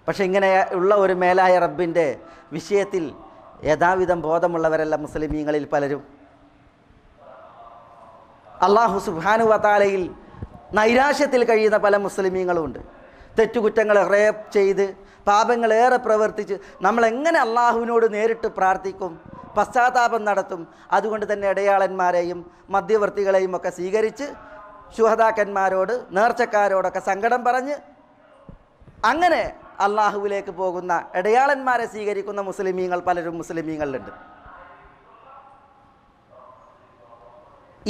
പക്ഷെ ഇങ്ങനെ ഉള്ള ഒരു മേലായ റബ്ബിൻ്റെ വിഷയത്തിൽ യഥാവിധം ബോധമുള്ളവരല്ല മുസ്ലിമീങ്ങളിൽ പലരും. അല്ലാഹു സുബ്ഹാനഹു വ തആലയിൽ നൈരാശ്യത്തിൽ കഴിയുന്ന പല മുസ്ലിമീങ്ങളുമുണ്ട്. തെറ്റുകുറ്റങ്ങൾ റേപ്പ് ചെയ്ത്, പാപങ്ങളേറെ പ്രവർത്തിച്ച് നമ്മളെങ്ങനെ അള്ളാഹുവിനോട് നേരിട്ട് പ്രാർത്ഥിക്കും, പശ്ചാത്താപം നടത്തും? അതുകൊണ്ട് തന്നെ ഇടയാളന്മാരെയും മധ്യവർത്തികളെയും ഒക്കെ സ്വീകരിച്ച് ശുഹദാക്കന്മാരോട്, നേർച്ചക്കാരോടൊക്കെ സങ്കടം പറഞ്ഞ് അങ്ങനെ അള്ളാഹുവിലേക്ക് പോകുന്ന, ഇടയാളന്മാരെ സ്വീകരിക്കുന്ന മുസ്ലിമീങ്ങൾ പലരും മുസ്ലിമീങ്ങളിലുണ്ട്.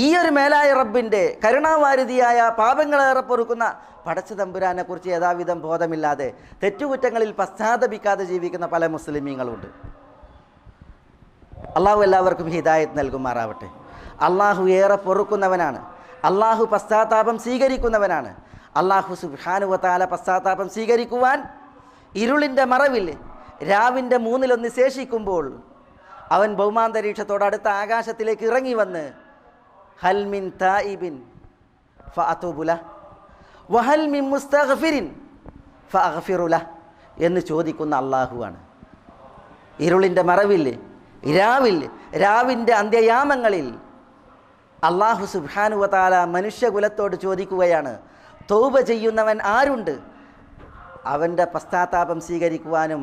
ഈ ഒരു മേലായ റബ്ബിൻ്റെ കരുണാവാരിധിയായ, പാപങ്ങളേറെ പൊറുക്കുന്ന പടച്ച തമ്പുരാനെ കുറിച്ച് യഥാവിധം ബോധമില്ലാതെ തെറ്റുകുറ്റങ്ങളിൽ പശ്ചാത്തപിക്കാതെ ജീവിക്കുന്ന പല മുസ്ലിമീങ്ങളുണ്ട്. അള്ളാഹു എല്ലാവർക്കും ഹിദായത്ത് നൽകുമാറാവട്ടെ. അള്ളാഹു ഏറെ പൊറുക്കുന്നവനാണ്, അള്ളാഹു പശ്ചാത്താപം സ്വീകരിക്കുന്നവനാണ്. അള്ളാഹു സുബ്ഹാനഹു വ തആല പശ്ചാത്താപം സ്വീകരിക്കുവാൻ ഇരുളിൻ്റെ മറവിൽ രാവിൻ്റെ 1/3 ശേഷിക്കുമ്പോൾ അവൻ ഭൗമാന്തരീക്ഷത്തോട് അടുത്ത ആകാശത്തിലേക്ക് ഇറങ്ങി വന്ന് ഹൽ മിൻ തായിബിൻ ഫഅതൂബു ലഹ് വഹൽ മിൻ മുസ്തഗ്ഫിരിൻ ഫഅഗ്ഫിറു ലഹ് എന്ന് ചോദിക്കുന്ന അള്ളാഹുവാണ്. ഇരുളിൻ്റെ മറവിൽ, രാവിൻ്റെ അന്ത്യയാമങ്ങളിൽ അള്ളാഹു സുബ്ഹാനഹു വ തആല മനുഷ്യകുലത്തോട് ചോദിക്കുകയാണ്, തൗബ ചെയ്യുന്നവൻ ആരുണ്ട്? അവൻ്റെ പശ്ചാത്താപം സ്വീകരിക്കുവാനും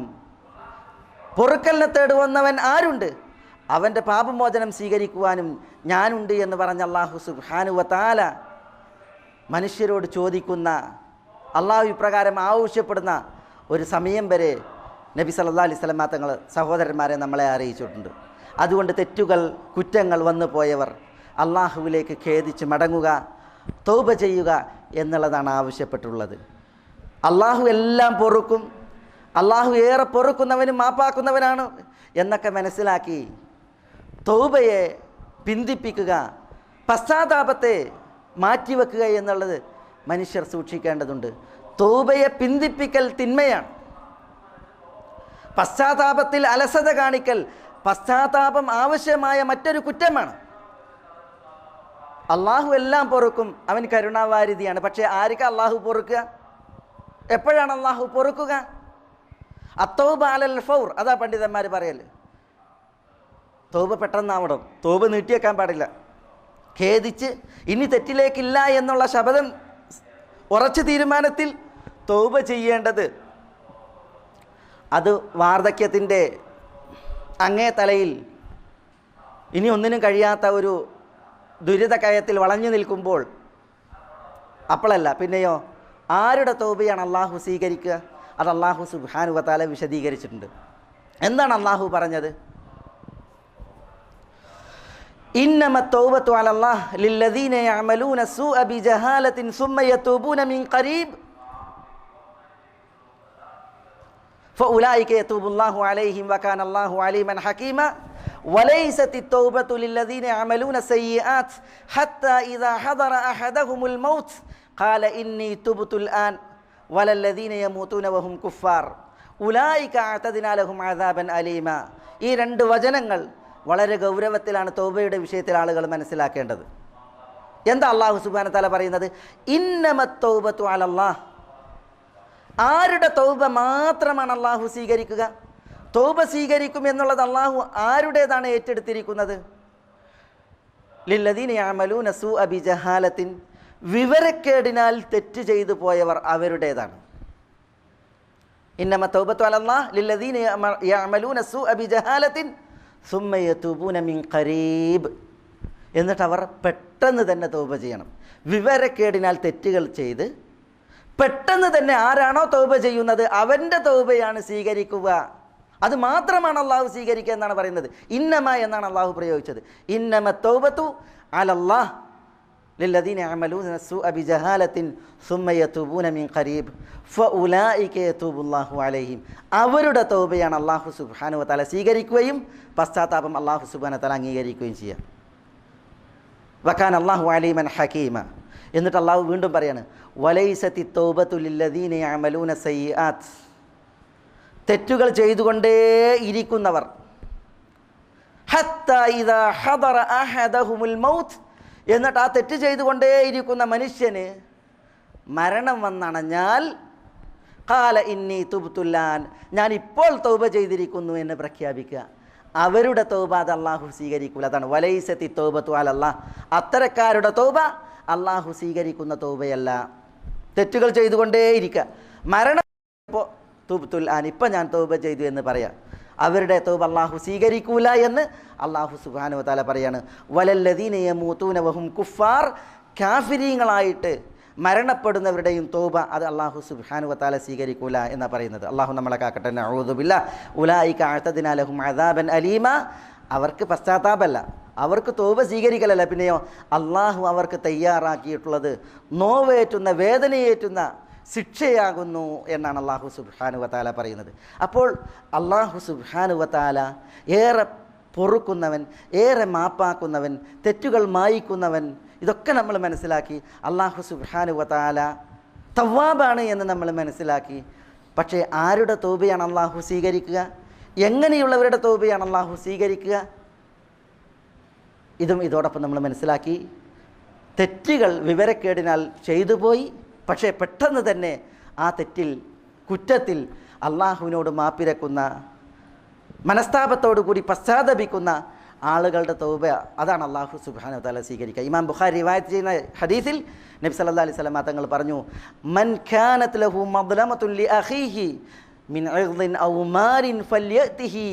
പൊറുക്കലിനെ തേടുവന്നവൻ ആരുണ്ട്? അവൻ്റെ പാപമോചനം സ്വീകരിക്കുവാനും ഞാനുണ്ട് എന്ന് പറഞ്ഞ അല്ലാഹു സുബ്ഹാനഹു വ തആല മനുഷ്യരോട് ചോദിക്കുന്ന, അള്ളാഹു ഇപ്രകാരം ആവശ്യപ്പെടുന്ന ഒരു സമയം വരെ നബി സല്ലല്ലാഹു അലൈഹി വസല്ലം തങ്ങൾ സഹോദരന്മാരെ നമ്മളെ അറിയിച്ചിട്ടുണ്ട്. അതുകൊണ്ട് തെറ്റുകൾ, കുറ്റങ്ങൾ വന്നു പോയവർ അള്ളാഹുവിലേക്ക് ഖേദിച്ച് മടങ്ങുക, തൗബ ചെയ്യുക എന്നുള്ളതാണ് ആവശ്യപ്പെട്ടുള്ളത്. അള്ളാഹു എല്ലാം പൊറുക്കും, അള്ളാഹു ഏറെ പൊറുക്കുന്നവനും മാപ്പാക്കുന്നവനാണ് എന്നൊക്കെ മനസ്സിലാക്കി തൗബയെ പിന്തിപ്പിക്കുക, പശ്ചാത്താപത്തെ മാറ്റിവെക്കുക എന്നുള്ളത് മനുഷ്യർ സൂക്ഷിക്കേണ്ടതുണ്ട്. തൗബയെ പിന്തിപ്പിക്കൽ തിന്മയാണ്. പശ്ചാത്താപത്തിൽ അലസത കാണിക്കൽ, പശ്ചാത്താപം ആവശ്യമായ മറ്റൊരു കുറ്റമാണ്. അള്ളാഹു എല്ലാം പൊറുക്കും, അവൻ കരുണാവാരിധിയാണ്. പക്ഷേ ആർക്ക് അള്ളാഹു പൊറുക്കുക? എപ്പോഴാണ് അള്ളാഹു പൊറുക്കുക? അത്തൗബ അലൽ ഫൗർ, അതാ പണ്ഡിതന്മാർ പറയല്. തൗബ പെട്ടെന്നാവണം, തൗബ നീട്ടിയേക്കാൻ പാടില്ല. ഖേദിച്ച് ഇനി തെറ്റിലേക്കില്ല എന്നുള്ള ശപഥം ഉറച്ച തീരുമാനത്തിൽ തൗബ ചെയ്യേണ്ടത് അത് വാർദ്ധക്യത്തിൻ്റെ അങ്ങേ തലയിൽ ഇനി ഒന്നിനും കഴിയാത്ത ഒരു ദുരിതകയത്തിൽ വളഞ്ഞു നിൽക്കുമ്പോൾ അപ്പോഴല്ല. പിന്നെയോ ആരുടെ തൗബയാണ് അള്ളാഹു സ്വീകരിക്കുക? അത് അള്ളാഹു സുബ്ഹാനഹു വ തആല വിശദീകരിച്ചിട്ടുണ്ട്. എന്താണ് അള്ളാഹു പറഞ്ഞത്? ഇന്നമ തൗബത്തു അലല്ലാഹ് ലില്ലദീന യഅമലൂന സൂഅ ബിജഹാലത്തിൻ സുമ്മ യതൂബൂന മിൻ ഖരീബ് ഫഉലൈക യതൂബുല്ലാഹു അലൈഹിം വകാന അല്ലാഹു അലീമൻ ഹകീമ വലൈസത്തി തൗബതു ലില്ലദീന യഅമലൂന സയ്യിആത്ത് ഹത്താ ഇദാ ഹദറ അഹദഹുമുൽ മൗത്ത് ഖാല ഇന്നി തുബ്തുൽ ആൻ വലല്ലദീന യമൂതൂന വഹും കുഫാർ ഉലൈക അഅതദ്നാ ലഹും അദാബൻ അലീമ. ഈ രണ്ട് വചനങ്ങൾ വളരെ ഗൗരവത്തിലാണ് തൗബയുടെ വിഷയത്തിൽ ആളുകൾ മനസ്സിലാക്കേണ്ടത്. എന്താ അല്ലാഹു സുബ്ഹാനഹു വതആല പറയുന്നത്? ഇന്നമത് തൗബതു അലല്ലാഹ്. ആരുടെ തൗബ മാത്രമാണ് അല്ലാഹു സ്വീകരിക്കുക? തൗബ സ്വീകരിക്കും എന്നുള്ളത് അല്ലാഹു ആരുടേതാണ് ഏറ്റെടുത്തിരിക്കുന്നത്? ലില്ലദീന യഅമലൂന സൂഅ ബിജഹാലത്തിൻ, വിവരക്കേടിനാൽ തെറ്റ് ചെയ്തു പോയവർ അവരുടേതാണ്. ഇന്നമ തൗബതു അലല്ലാഹ് ലില്ലദീന യഅമലൂന സൂഅ ബിജഹാലത്തിൻ സുമ്മ യതൂബൂന മിൻ ഖരീബ്. എന്നിട്ട് അവർ പെട്ടെന്ന് തന്നെ തൗബ ചെയ്യണം. വിവരക്കേടിനാൽ തെറ്റുകൾ ചെയ്ത് പെട്ടെന്ന് തന്നെ ആരാണോ തൗബ ചെയ്യുന്നത് അവൻ്റെ തൗബയാണ് സ്വീകരിക്കുക. അത് മാത്രമാണ് അള്ളാഹു സ്വീകരിക്കുക എന്നാണ് പറയുന്നത്. ഇന്നമ എന്നാണ് അള്ളാഹു പ്രയോഗിച്ചത്. ഇന്നമ തൗബതു അലല്ലാഹ് ലില്ലദീന യഅമലൂന സൂഅ ബിജഹാലത്തിൻ സുമ്മ യതൂബൂന മിൻ ഖരീബ് ഫഉലൈക യതൂബുല്ലാഹു അലൈഹിം. അവരുടെ തൗബയാണ് അള്ളാഹു സുബ്ഹാനഹു വതആല സ്വീകരിക്കുകയും പശ്ചാത്താപം അള്ളാഹു സുബ്ഹാനഹു വതആല അംഗീകരിക്കുകയും ചെയ്യുക. വകാന അല്ലാഹു അലീമൻ ഹകീമ. എന്നിട്ട് അള്ളാഹു വീണ്ടും പറയാണ് വലൈസത്തി തൗബതു ലില്ലദീന യഅമലൂന സയ്യിആത്ത്. തെറ്റുകൾ ചെയ്തുകൊണ്ടേ ഇരിക്കുന്നവർ ഹത്താ ഇദാ ഹദറ അഹദഹുമുൽ മൗത്ത്. എന്നിട്ട് ആ തെറ്റ് ചെയ്തുകൊണ്ടേ ഇരിക്കുന്ന മനുഷ്യന് മരണം വന്നണഞ്ഞാൽ ഖാല ഇന്നി തുബ്തുൽ ആൻ, ഞാൻ ഇപ്പോൾ തൗബ ചെയ്തിരിക്കുന്നു എന്ന് പ്രഖ്യാപിക്കുക. അവരുടെ തൗബ അത് അള്ളാഹു സ്വീകരിക്കൂല. അതാണ് വലൈസത്തി തൗബതു അലല്ലാഹ്. അത്തരക്കാരുടെ തൗബ അള്ളാഹു സ്വീകരിക്കുന്ന തൗബയല്ല. തെറ്റുകൾ ചെയ്തുകൊണ്ടേ ഇരിക്കുക, മരണം ഇപ്പോൾ തുബ്തുൽ ആൻ, ഇപ്പം ഞാൻ തൗബ ചെയ്തു എന്ന് പറയാം. അവരുടെ തൗബ അള്ളാഹു സ്വീകരിക്കൂല എന്ന് അള്ളാഹു സുബ്ഹാനഹു വതആല പറയാണ്. വലല്ലദീന യമൂതൂന വഹും കുഫാർ, കാഫിരീങ്ങളായിട്ട് മരണപ്പെടുന്നവരുടെയും തൗബ അത് അള്ളാഹു സുബ്ഹാനഹു വതആല സ്വീകരിക്കൂല എന്നാണ് പറയുന്നത്. അള്ളാഹു നമ്മളെ കാക്കട്ടെ. നഊദു ബില്ലാഹ്. ഉലൈക അഅതദ്നാ ലഹും അദാബൻ അലീമ. അവർക്ക് പശ്ചാത്താപമല്ല, അവർക്ക് തൗബ സ്വീകരിക്കലല്ല, പിന്നെയോ അള്ളാഹു അവർക്ക് തയ്യാറാക്കിയിട്ടുള്ളത് നോവേറ്റുന്ന വേദനയേറ്റുന്ന ശിക്ഷയാകുന്നു എന്നാണ് അള്ളാഹു സുബ്ഹാനഹു വതആല പറയുന്നത്. അപ്പോൾ അള്ളാഹു സുബ്ഹാനഹു വതആല ഏറെ പൊറുക്കുന്നവൻ, ഏറെ മാപ്പാക്കുന്നവൻ, തെറ്റുകൾ മായിക്കുന്നവൻ. ഇതൊക്കെ നമ്മൾ മനസ്സിലാക്കി. അള്ളാഹു സുബ്ഹാനഹു വതആല തവ്വാബാണ് എന്ന് നമ്മൾ മനസ്സിലാക്കി. പക്ഷേ ആരുടെ തൗബയാണ് അള്ളാഹു സ്വീകരിക്കുക? എങ്ങനെയുള്ളവരുടെ തൗബയാണ് അള്ളാഹു സ്വീകരിക്കുക? ഇതോടൊപ്പം നമ്മൾ മനസ്സിലാക്കി. തെറ്റുകൾ വിവരക്കേടിനാൽ ചെയ്തു പോയി, പക്ഷേ പെട്ടെന്ന് തന്നെ ആ തെറ്റിൽ, കുറ്റത്തിൽ അള്ളാഹുവിനോട് മാപ്പിരക്കുന്ന, മനസ്താപത്തോടു കൂടി പശ്ചാത്തപിക്കുന്ന ആളുകളുടെ തൗബ അതാണ് അള്ളാഹു സുബ്ഹാനഹു വതആല സ്വീകരിക്കുക. ഇമാം ബുഖാരി റിവായത്ത് ചെയ്യുന്ന ഹദീസിൽ നബി സല്ലല്ലാഹു അലൈഹി വസല്ലം തങ്ങൾ പറഞ്ഞു, മൻ കാനത് ലഹു മദ്ലമത്തുൻ ലി അഖീഹി മിൻ ഇഗ്ദിൻ ഔ മാലിൻ ഫല്യതിഹി.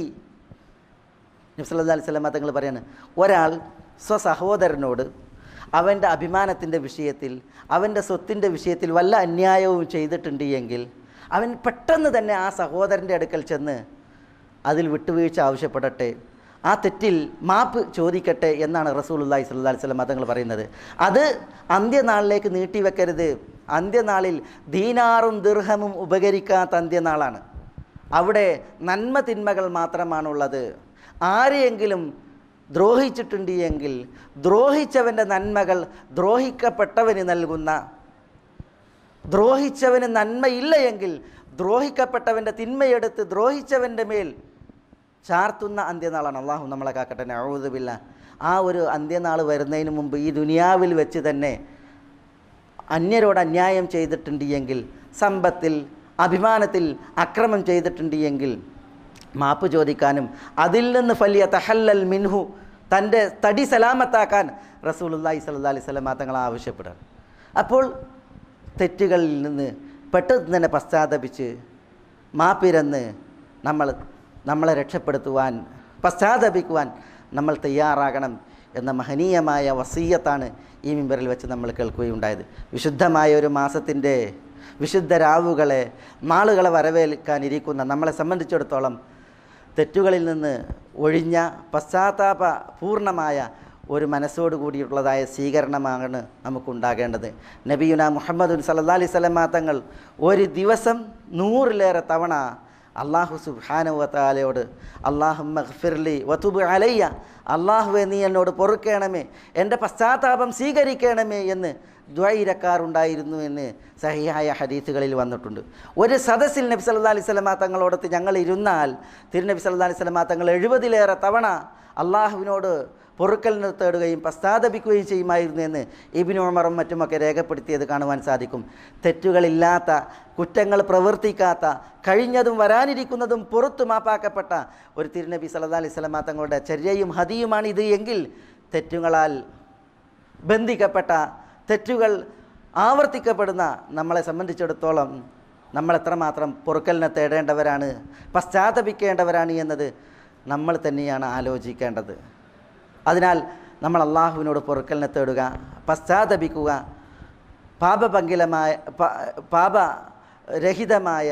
നബി സല്ലല്ലാഹു അലൈഹി വസല്ലം തങ്ങൾ പറയാണ്, ഒരാൾ സ്വസഹോദരനോട് അവൻ്റെ അഭിമാനത്തിൻ്റെ വിഷയത്തിൽ, അവൻ്റെ സ്വത്തിൻ്റെ വിഷയത്തിൽ വല്ല അന്യായവും ചെയ്തിട്ടുണ്ട് എങ്കിൽ അവൻ പെട്ടെന്ന് തന്നെ ആ സഹോദരൻ്റെ അടുക്കൽ ചെന്ന് അതിൽ വിട്ടുവീഴ്ച ആവശ്യപ്പെടട്ടെ, ആ തെറ്റിൽ മാപ്പ് ചോദിക്കട്ടെ എന്നാണ് റസൂലുള്ളാഹി സ്വല്ലല്ലാഹു അലൈഹി വസല്ലം തങ്ങൾ പറയുന്നത്. അത് അന്ത്യനാളിലേക്ക് നീട്ടിവെക്കരുത്. അന്ത്യനാളിൽ ദീനാറും ദിർഹമും ഉപകരിക്കാത്ത അന്ത്യനാളാണ്. അവിടെ നന്മ തിന്മകൾ മാത്രമാണുള്ളത്. ആരെയെങ്കിലും ദ്രോഹിച്ചിട്ടുണ്ട് എങ്കിൽ ദ്രോഹിച്ചവൻ്റെ നന്മകൾ ദ്രോഹിക്കപ്പെട്ടവന് നൽകുന്ന, ദ്രോഹിച്ചവന് നന്മയില്ല എങ്കിൽ ദ്രോഹിക്കപ്പെട്ടവൻ്റെ തിന്മയെടുത്ത് ദ്രോഹിച്ചവൻ്റെ മേൽ ചാർത്തുന്ന അന്ത്യനാളാണ്. അള്ളാഹു നമ്മളെ കാക്കട്ടെ. നഊദു ബില്ലാഹ്. ആ ഒരു അന്ത്യനാൾ വരുന്നതിന് മുമ്പ് ഈ ദുനിയാവിൽ വെച്ച് തന്നെ അന്യരോട് അന്യായം ചെയ്തിട്ടുണ്ട് എങ്കിൽ, സമ്പത്തിൽ, അഭിമാനത്തിൽ അക്രമം ചെയ്തിട്ടുണ്ട് എങ്കിൽ മാപ്പ് ചോദിക്കാനും അതിൽ നിന്ന് ഫലിയ തഹല്ലൽ മിൻഹു, തൻ്റെ തടി സലാമത്താക്കാൻ റസൂലുള്ളാഹി സ്വല്ലല്ലാഹു അലൈഹി വസല്ലം തങ്ങൾ ആവശ്യപ്പെടുകയാണ്. അപ്പോൾ തെറ്റുകളിൽ നിന്ന് പെട്ടെന്ന് തന്നെ പശ്ചാത്തപിച്ച് മാപ്പിരന്ന് നമ്മളെ രക്ഷപ്പെടുത്തുവാൻ, പശ്ചാത്തപിക്കുവാൻ നമ്മൾ തയ്യാറാകണം എന്ന മഹനീയമായ വസീയത്താണ് ഈ മിമ്പറിൽ വെച്ച് നമ്മൾ കേൾക്കുകയുണ്ടായത്. വിശുദ്ധമായ ഒരു മാസത്തിൻ്റെ വിശുദ്ധ രാവുകളെ, നാളുകളെ വരവേൽക്കാനിരിക്കുന്ന നമ്മളെ സംബന്ധിച്ചിടത്തോളം തെറ്റുകളിൽ നിന്ന് ഒഴിഞ്ഞ പശ്ചാത്താപ പൂർണ്ണമായ ഒരു മനസ്സോടു കൂടിയുള്ളതായ സ്വീകരണമാണ് നമുക്കുണ്ടാകേണ്ടത്. നബിയുന മുഹമ്മദ് സല്ലല്ലാഹു അലൈഹി വസല്ലം തങ്ങൾ ഒരു ദിവസം 100-ലേറെ തവണ അള്ളാഹു സുബ്ഹാനഹു വ തആലയോട് അല്ലാഹുമ്മ ഗ്ഫിർലി വതുബ് അലയ്യ, അള്ളാഹുവെ നീ എന്നോട് പൊറുക്കണമേ, എൻ്റെ പശ്ചാത്താപം സ്വീകരിക്കണമേ എന്ന് ദ്വൈരക്കാറുണ്ടായിരുന്നു എന്ന് സഹിഹായ ഹദീസുകളിൽ വന്നിട്ടുണ്ട്. ഒരു സദസ്സിൽ നബി സല്ലല്ലാഹു അലൈഹി വസല്ലമ തങ്ങളോടൊത്ത് ഞങ്ങൾ ഇരുന്നാൽ തിരുനബി സല്ലല്ലാഹു അലൈഹി വസല്ലമ തങ്ങൾ 70-ലേറെ തവണ അള്ളാഹുവിനോട് പൊറുക്കലിന് തേടുകയും പശ്ചാത്തപിക്കുകയും ചെയ്യുമായിരുന്നു എന്ന് ഇബ്നു ഉമറും മറ്റുമൊക്കെ രേഖപ്പെടുത്തിയത് കാണുവാൻ സാധിക്കും. തെറ്റുകളില്ലാത്ത, കുറ്റങ്ങൾ പ്രവർത്തിക്കാത്ത, കഴിഞ്ഞതും വരാനിരിക്കുന്നതും പുറത്തു മാപ്പാക്കപ്പെട്ട ഒരു തിരുനബി സല്ലല്ലാഹു അലൈഹി വസല്ലമ തങ്ങളുടെ ചര്യയും ഹദിയുമാണ് ഇത് എങ്കിൽ തെറ്റുകളാൽ ബന്ധിക്കപ്പെട്ട, തെറ്റുകൾ ആവർത്തിക്കപ്പെടുന്ന നമ്മളെ സംബന്ധിച്ചിടത്തോളം നമ്മൾ എത്രമാത്രം പൊറുക്കലിനെ തേടേണ്ടവരാണ്, പശ്ചാത്തപിക്കേണ്ടവരാണ് എന്നത് നമ്മൾ തന്നെയാണ് ആലോചിക്കേണ്ടത്. അതിനാൽ നമ്മൾ അള്ളാഹുവിനോട് പൊറുക്കലിനെ തേടുക, പശ്ചാത്തപിക്കുക, പാപരഹിതമായ,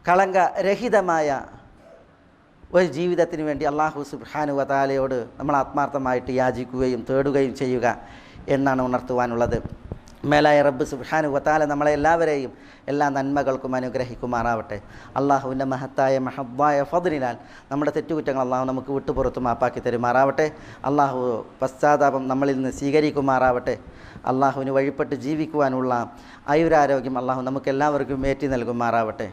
കളങ്കരഹിതമായ ഒരു ജീവിതത്തിന് വേണ്ടി അള്ളാഹു സുബ്ഹാനഹു വ തആലയോട് നമ്മൾ ആത്മാർത്ഥമായിട്ട് യാചിക്കുകയും തേടുകയും ചെയ്യുക എന്നാണ് ഉണർത്തുവാനുള്ളത്. മേലായ റബ്ബ് സുബ്ഹാനഹു വ തആല നമ്മളെ എല്ലാവരെയും എല്ലാ നന്മകൾക്കും അനുഗ്രഹിക്കുമാറാവട്ടെ. അള്ളാഹുവിൻ്റെ മഹത്തായ മഹബ്ബായ ഫദ്ലിനാൽ നമ്മുടെ തെറ്റുകുറ്റങ്ങൾ അള്ളാഹു നമുക്ക് വിട്ടുപുറത്ത് മാപ്പാക്കി തരുമാറാവട്ടെ. അള്ളാഹു പശ്ചാത്താപം നമ്മളിൽ നിന്ന് സ്വീകരിക്കുമാറാവട്ടെ. അള്ളാഹുവിന് വഴിപ്പെട്ട് ജീവിക്കുവാനുള്ള ആയുരാരോഗ്യം അള്ളാഹു നമുക്കെല്ലാവർക്കും ഏറ്റി നൽകുമാറാവട്ടെ.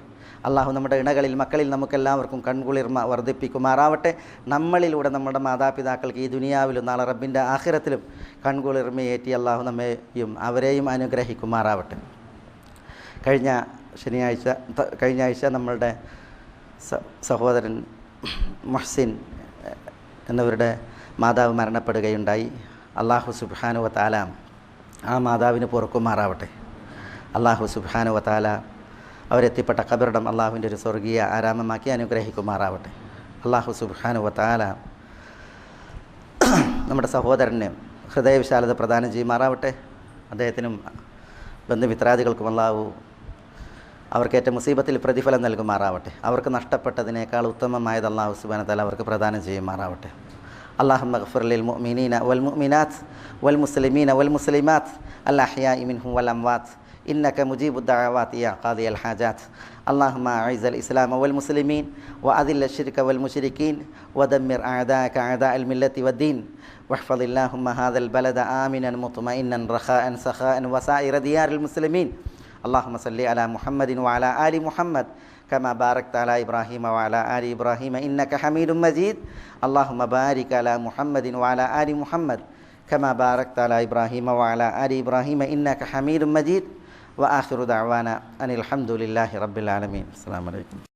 അള്ളാഹു നമ്മുടെ ഇണകളിൽ, മക്കളിൽ നമുക്കെല്ലാവർക്കും കൺകുളിർമ വർദ്ധിപ്പിക്കുമാറാവട്ടെ. നമ്മളിലൂടെ നമ്മുടെ മാതാപിതാക്കൾക്ക് ഈ ദുനിയാവിലും നാളെ റബ്ബിൻ്റെ ആഖിറത്തിലും കൺകുളിർമയേറ്റി അള്ളാഹു നമ്മെയും അവരെയും അനുഗ്രഹിക്കുമാറാവട്ടെ. കഴിഞ്ഞ ആഴ്ച നമ്മളുടെ സഹോദരൻ മുഹ്സിൻ എന്നവരുടെ മാതാവ് മരണപ്പെടുകയുണ്ടായി. അള്ളാഹു സുബ്ഹാനഹു വ തആല ആ മാതാവിന് പൊറുക്കുമാറാവട്ടെ. അള്ളാഹു സുബ്ഹാനഹു വ തആല അവരെത്തിപ്പെട്ട ഖബറിടം അള്ളാഹുവിൻ്റെ ഒരു സ്വർഗീയ ആരാമമാക്കി അനുഗ്രഹിക്കുമാറാവട്ടെ. അള്ളാഹു സുബ്ഹാനഹു വ തആല നമ്മുടെ സഹോദരന് ഹൃദയവിശാലത പ്രദാനം ചെയ്യുമാറാവട്ടെ. അദ്ദേഹത്തിനും ബന്ധുമിത്രാദികൾക്കും അള്ളാഹു അവർക്കേറ്റ മുസീബത്തിൽ പ്രതിഫലം നൽകുമാറാവട്ടെ. അവർക്ക് നഷ്ടപ്പെട്ടതിനേക്കാൾ ഉത്തമമായത് അള്ളാഹു സുബ്ഹാനഹു വ തആല അവർക്ക് പ്രദാനം ചെയ്യുമാറാവട്ടെ. അല്ലാഹുമ്മ ഗ്ഫിർ ലിൽ മുഅ്മിനീന വൽ മുഅ്മിനാത്ത് വൽ മുസ്ലിമീന വൽ മുസ്ലിമാത്ത് അൽ അഹ്യാഇ മിൻഹും വൽ അംവാത്ത് إنك مجيب الدعوات يا قاضي الحاجات. اللهم أعز الإسلام والمسلمين وأذل الشرك والمشركين ودمر أعداءك أعداء الملة والدين واحفظ اللهم هذا البلد آمنا مطمئنا رخاء سخاء وسائر ديار المسلمين. اللهم صل على محمد وعلى آل محمد كما باركت على إبراهيم وعلى آل إبراهيم إنك حميد مجيد. اللهم بارك على محمد وعلى آل محمد كما باركت على إبراهيم وعلى آل إبراهيم إنك حميد مجيد. وآخر دعوانا أن الحمد لله رب العالمين. السلام عليكم.